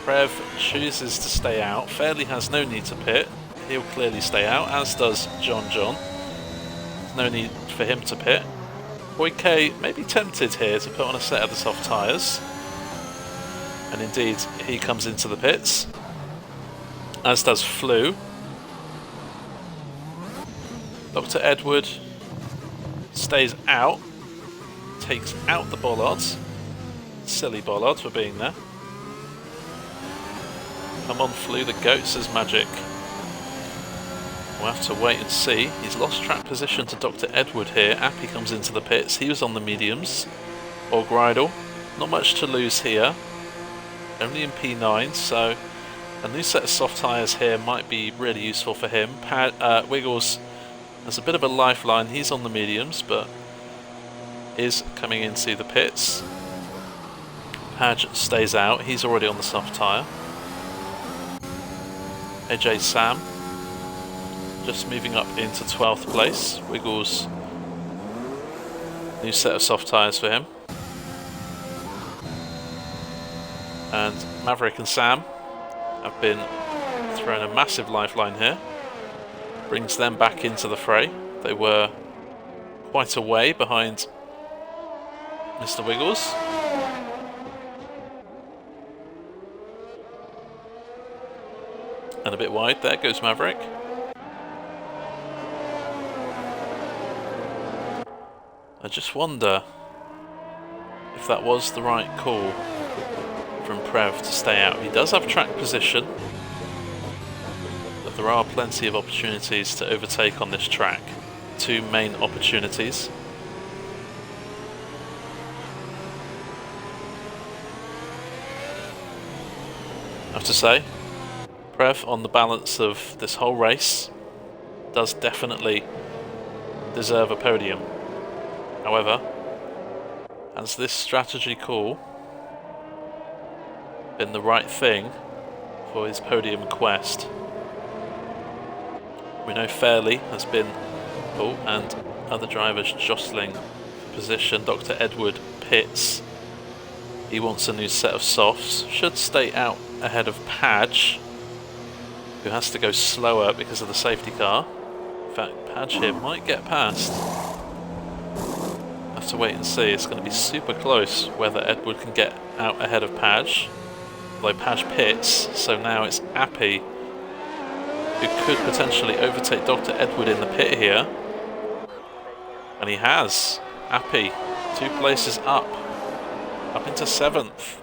Prev chooses to stay out. Fairley has no need to pit. He'll clearly stay out, as does John. There's no need for him to pit. Hoyke may be tempted here to put on a set of the soft tyres. And indeed, he comes into the pits. As does Flew. Dr. Edward stays out. Takes out the bollards. Silly bollards for being there. Come on, Flew, the goat says magic. We'll have to wait and see. He's lost track position to Dr. Edward here. Appy comes into the pits. He was on the mediums. Orgreidel, not much to lose here. Only in P9, so a new set of soft tyres here might be really useful for him. Wiggles has a bit of a lifeline. He's on the mediums, but is coming into the pits. Padge stays out. He's already on the soft tyre. AJ Sam just moving up into 12th place. Wiggles, new set of soft tyres for him. And Maverick and Sam have been thrown a massive lifeline here. Brings them back into the fray. They were quite a way behind Mr. Wiggles. And a bit wide, there goes Maverick. I just wonder if that was the right call from Prev to stay out. He does have track position, but there are plenty of opportunities to overtake on this track. 2 main opportunities. I have to say, Prev on the balance of this whole race does definitely deserve a podium. However, has this strategy call been the right thing for his podium quest? We know Fairley has been, and other drivers jostling for position. Dr. Edward pits. He wants a new set of softs. Should stay out ahead of Padge, who has to go slower because of the safety car. In fact, Padge here might get past. Have to wait and see. It's going to be super close whether Edward can get out ahead of Padge. Although Padge pits, so now it's Appy who could potentially overtake Dr. Edward in the pit here. And he has. Appy, 2 places up into 7th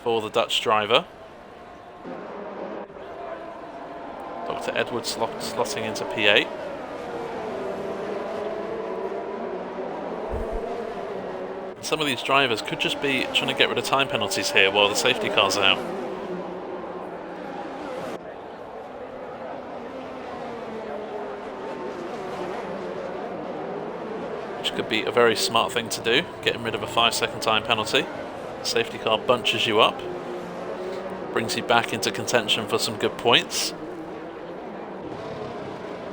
for the Dutch driver. Dr. Edward slotting into P8. And some of these drivers could just be trying to get rid of time penalties here while the safety car's out. Which could be a very smart thing to do, getting rid of a 5-second time penalty. The safety car bunches you up, brings you back into contention for some good points.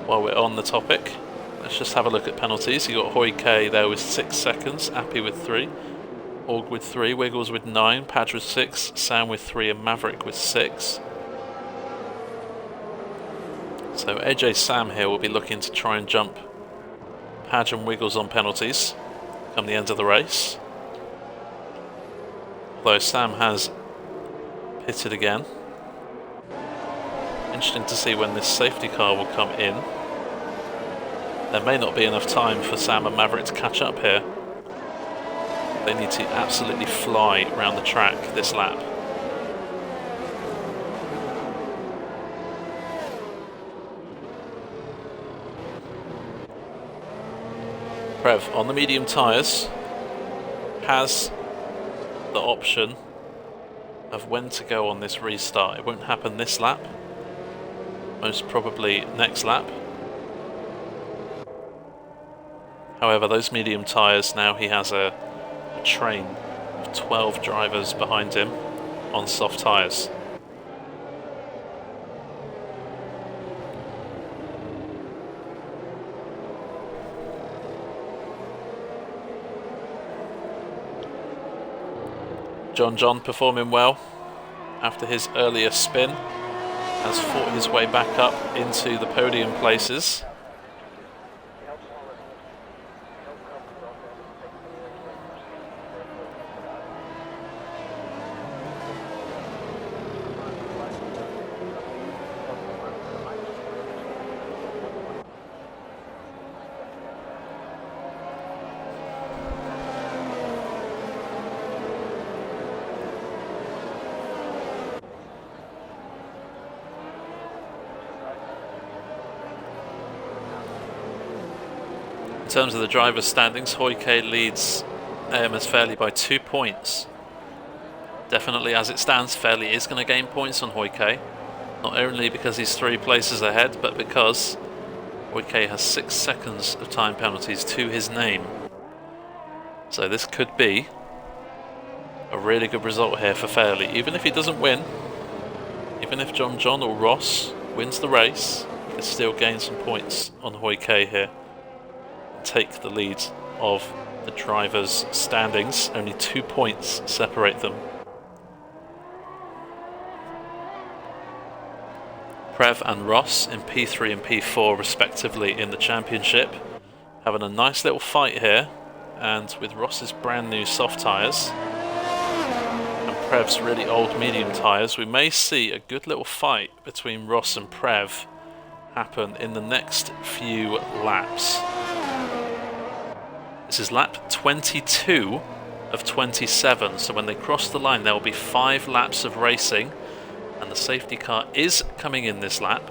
While we're on the topic, let's just have a look at penalties. You got Hoy K there with 6 seconds, Appy with 3, Org with 3, Wiggles with 9, Padge with 6, Sam with 3 and Maverick with 6. So AJ Sam here will be looking to try and jump Padge and Wiggles on penalties come the end of the race. Although Sam has pitted again. Interesting to see when this safety car will come in. There may not be enough time for Sam and Maverick to catch up here. They need to absolutely fly around the track this lap. Prev on the medium tyres has the option of when to go on this restart. It won't happen this lap, most probably next lap. However, those medium tyres, now he has a train of 12 drivers behind him on soft tyres. John performing well after his earlier spin, has fought his way back up into the podium places. In terms of the drivers' standings, Hoy K leads AMS Fairley by 2 points. Definitely, as it stands, Fairley is going to gain points on Hoy K. Not only because he's 3 places ahead, but because Hoy K has 6 seconds of time penalties to his name. So this could be a really good result here for Fairley. Even if he doesn't win, even if John or Ross wins the race, he could still gain some points on Hoy K here. Take the lead of the drivers' standings. Only 2 points separate them. Prev and Ross in P3 and P4 respectively in the championship, having a nice little fight here, and with Ross's brand new soft tyres and Prev's really old medium tyres, we may see a good little fight between Ross and Prev happen in the next few laps. This is lap 22 of 27, so when they cross the line there will be 5 laps of racing, and the safety car is coming in this lap.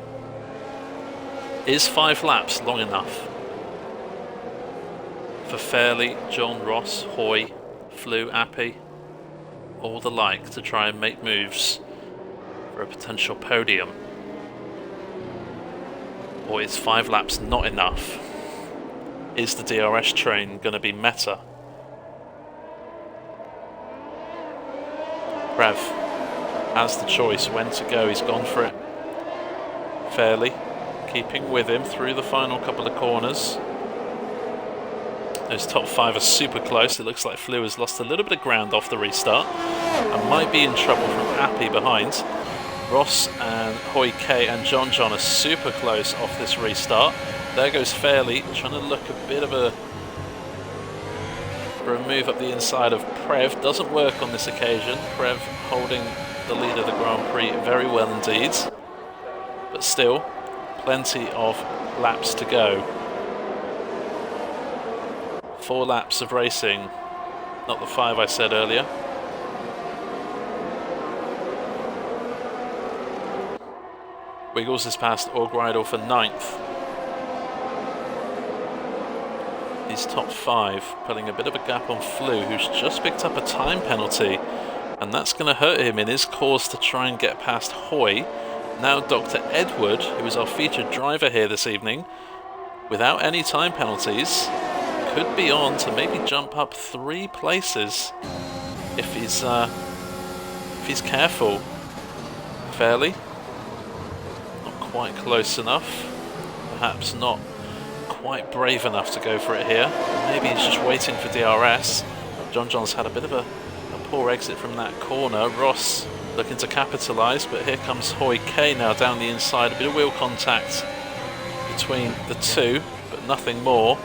Is 5 laps long enough for Fairley, John, Ross, Hoy, Flew, Appy, all the like to try and make moves for a potential podium? Or is 5 laps not enough? Is the DRS train going to be meta? Preve has the choice when to go. He's gone for it fairly, keeping with him through the final couple of corners. Those top 5 are super close. It looks like Flew has lost a little bit of ground off the restart and might be in trouble from Appy behind. Ross and Hoi K and John are super close off this restart. There goes Fairley, trying to look a bit of a move up the inside of Preve. Doesn't work on this occasion. Preve holding the lead of the Grand Prix very well indeed. But still, plenty of laps to go. 4 laps of racing, not the 5 I said earlier. Wiggles has passed Orgreidel for 9th. He's top 5, putting a bit of a gap on Flew, who's just picked up a time penalty, and that's going to hurt him in his cause to try and get past Hoy. Now Dr. Edward, who is our featured driver here this evening, without any time penalties, could be on to maybe jump up 3 places if he's careful. Fairly, not quite close enough, perhaps not quite brave enough to go for it here. Maybe he's just waiting for DRS. John's had a bit of a poor exit from that corner. Ross looking to capitalise, but here comes Hoi K now down the inside. A bit of wheel contact between the two, but nothing more.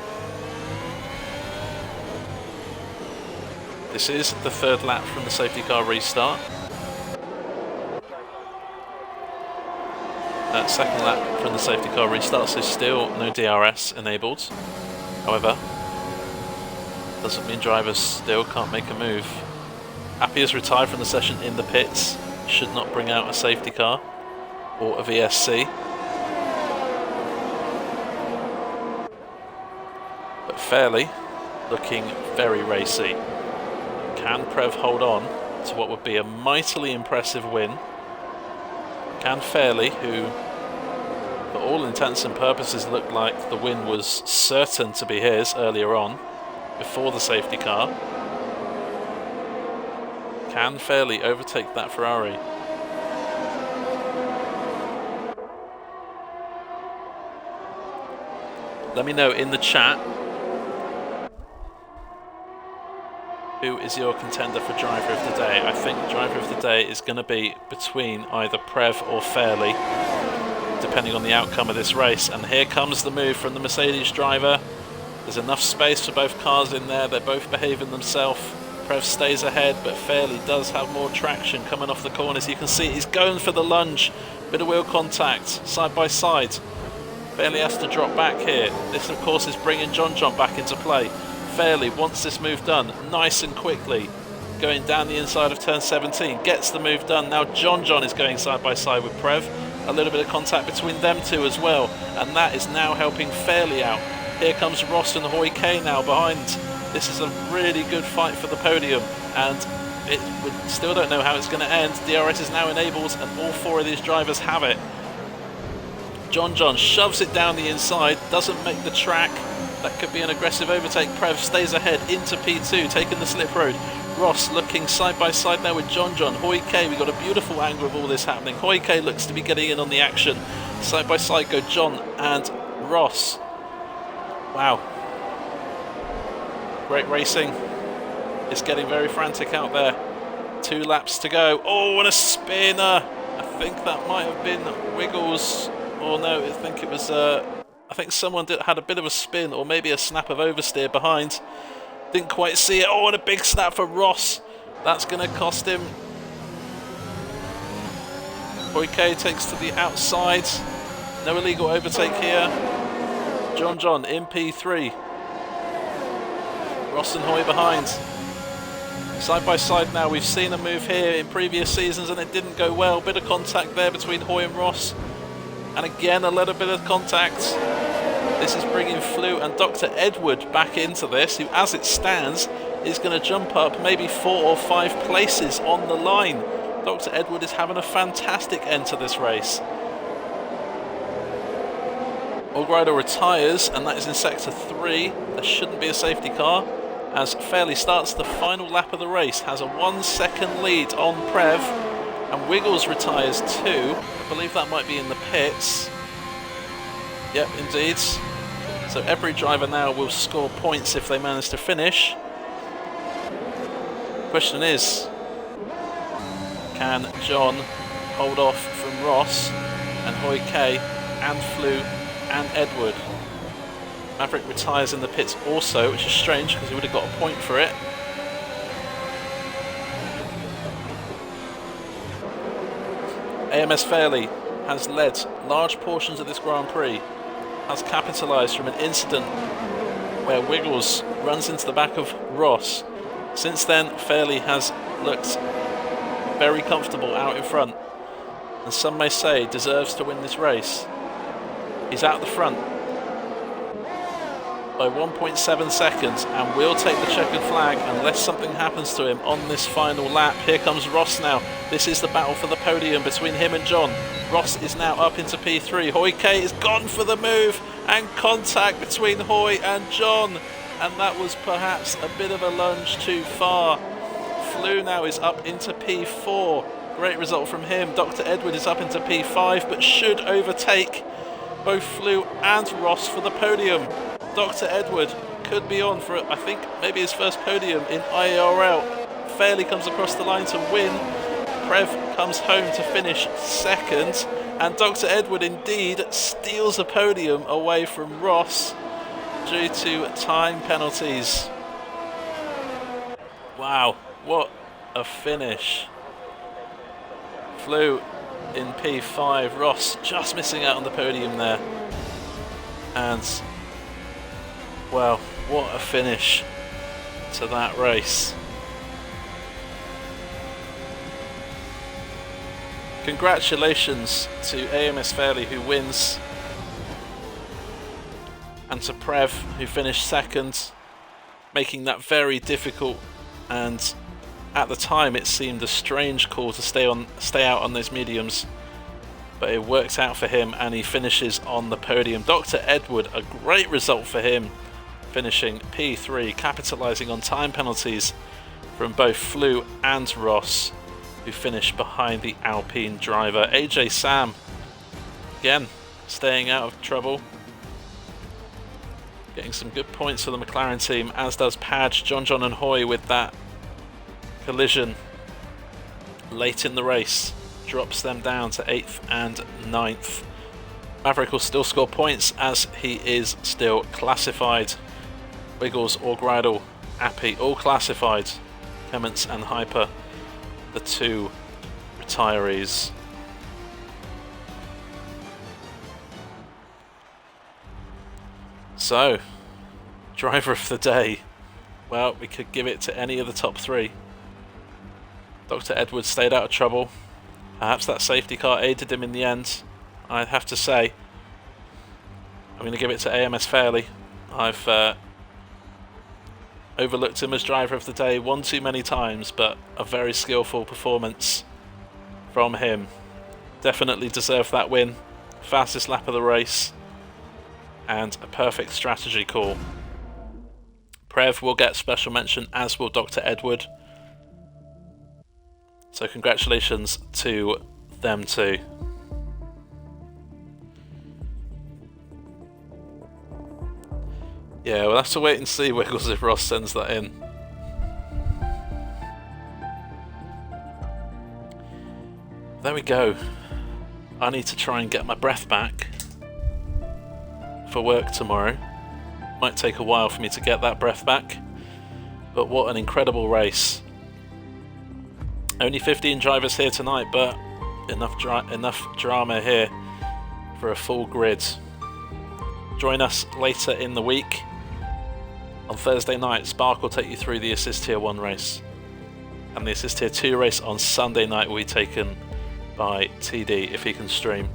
This is the 3rd lap from the safety car restart. That 2nd lap from the safety car restart, so still no DRS enabled. However, doesn't mean drivers still can't make a move. Appy has retired from the session in the pits. Should not bring out a safety car or a VSC. But Fairley looking very racy. Can Preve hold on to what would be a mightily impressive win? Can Fairley, who for all intents and purposes looked like the win was certain to be his earlier on, before the safety car, can Fairley overtake that Ferrari? Let me know in the chat who is your contender for driver of the day. I think driver of the day is going to be between either Preve or Fairley, depending on the outcome of this race. And here comes the move from the Mercedes driver. There's enough space for both cars in there. They're both behaving themselves. Preve stays ahead, but Fairley does have more traction coming off the corners. You can see he's going for the lunge. Bit of wheel contact, side by side. Fairley has to drop back here. This, of course, is bringing John back into play. Fairley wants this move done nice and quickly. Going down the inside of turn 17, gets the move done. Now John is going side by side with Preve. A little bit of contact between them two as well, and that is now helping Fairley out. Here comes Ross and Hoi K now behind. This is a really good fight for the podium, and we still don't know how it's going to end. DRS is now enabled, and all 4 of these drivers have it. John shoves it down the inside, doesn't make the track. That could be an aggressive overtake. Preve stays ahead into P2, taking the slip road. Ross looking side by side now with John. Hoi K, we've got a beautiful angle of all this happening. Hoi K looks to be getting in on the action. Side by side go John and Ross. Wow. Great racing. It's getting very frantic out there. 2 laps to go. Oh, and a spinner. I think that might have been Wiggles. Or no, I think it was... I think someone had a bit of a spin, or maybe a snap of oversteer behind. Didn't quite see it. Oh, and a big snap for Ross. That's going to cost him. Hoi K takes to the outside. No illegal overtake here. John in P3. Ross and Hoy behind. Side by side now. We've seen a move here in previous seasons and it didn't go well. Bit of contact there between Hoy and Ross. And again, a little bit of contact. This is bringing Flew and Dr. Edward back into this, who, as it stands, is going to jump up maybe 4 or 5 places on the line. Dr. Edward is having a fantastic end to this race. Allgrider retires, and that is in sector 3. There shouldn't be a safety car, as Fairley starts the final lap of the race, has a 1 second lead on Prev, and Wiggles retires too. I believe that might be in the pits. Yep, indeed. So every driver now will score points if they manage to finish. Question is, can John hold off from Ross and Hoy K and Flew and Edward? Maverick retires in the pits also, which is strange because he would have got a point for it. AMS Fairley has led large portions of this Grand Prix, has capitalised from an incident where Wiggles runs into the back of Ross. Since then, Fairley has looked very comfortable out in front, and some may say deserves to win this race. He's out the front by 1.7 seconds and will take the checkered flag unless something happens to him on this final lap. Here comes Ross now. This is the battle for the podium between him and John. Ross is now up into P3. Hoy K is gone for the move, and contact between Hoy and John, and that was perhaps a bit of a lunge too far. Flew now is up into P4. Great result from him. Dr. Edward is up into P5, but should overtake both Flew and Ross for the podium. Dr. Edward could be on for, I think, maybe his first podium in IIRL. Fairley comes across the line to win. Prev comes home to finish second. And Dr. Edward indeed steals a podium away from Ross due to time penalties. Wow, what a finish. Flew in P5, Ross just missing out on the podium there. And, well, what a finish to that race. Congratulations to AMS Fairley, who wins, and to Prev, who finished second, making that very difficult, and at the time it seemed a strange call to stay out on those mediums, but it worked out for him and he finishes on the podium. Dr. Edward, a great result for him, finishing P3, capitalising on time penalties from both Flew and Ross, who finished behind the Alpine driver. AJ Sam, again, staying out of trouble, getting some good points for the McLaren team, as does Padge, John and Hoy, with that collision late in the race, drops them down to 8th and 9th. Maverick will still score points as he is still classified. Wiggles, Orgridle, Appy, all classified. Clements and Hyper, the two retirees. So, driver of the day. Well, we could give it to any of the top three. Dr. Edwards stayed out of trouble. Perhaps that safety car aided him in the end. I'd have to say, I'm going to give it to AMS Fairley. I've overlooked him as driver of the day one too many times, but a very skillful performance from him. Definitely deserved that win. Fastest lap of the race, and a perfect strategy call. Prev will get special mention, as will Dr. Edward. So congratulations to them too. Yeah, we'll have to wait and see, Wiggles, if Ross sends that in. There we go. I need to try and get my breath back for work tomorrow. Might take a while for me to get that breath back, but what an incredible race. Only 15 drivers here tonight, but enough drama here for a full grid. Join us later in the week. On Thursday night, Spark will take you through the Assist Tier 1 race, and the Assist Tier 2 race on Sunday night will be taken by TD if he can stream.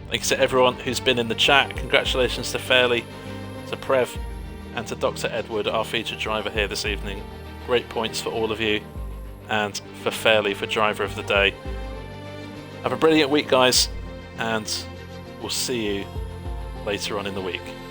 Thank you to everyone who's been in the chat. Congratulations to Fairley, to Prev, and to Dr. Edward, our featured driver here this evening. Great points for all of you, and for Fairley for driver of the day. Have a brilliant week, guys, and we'll see you later on in the week.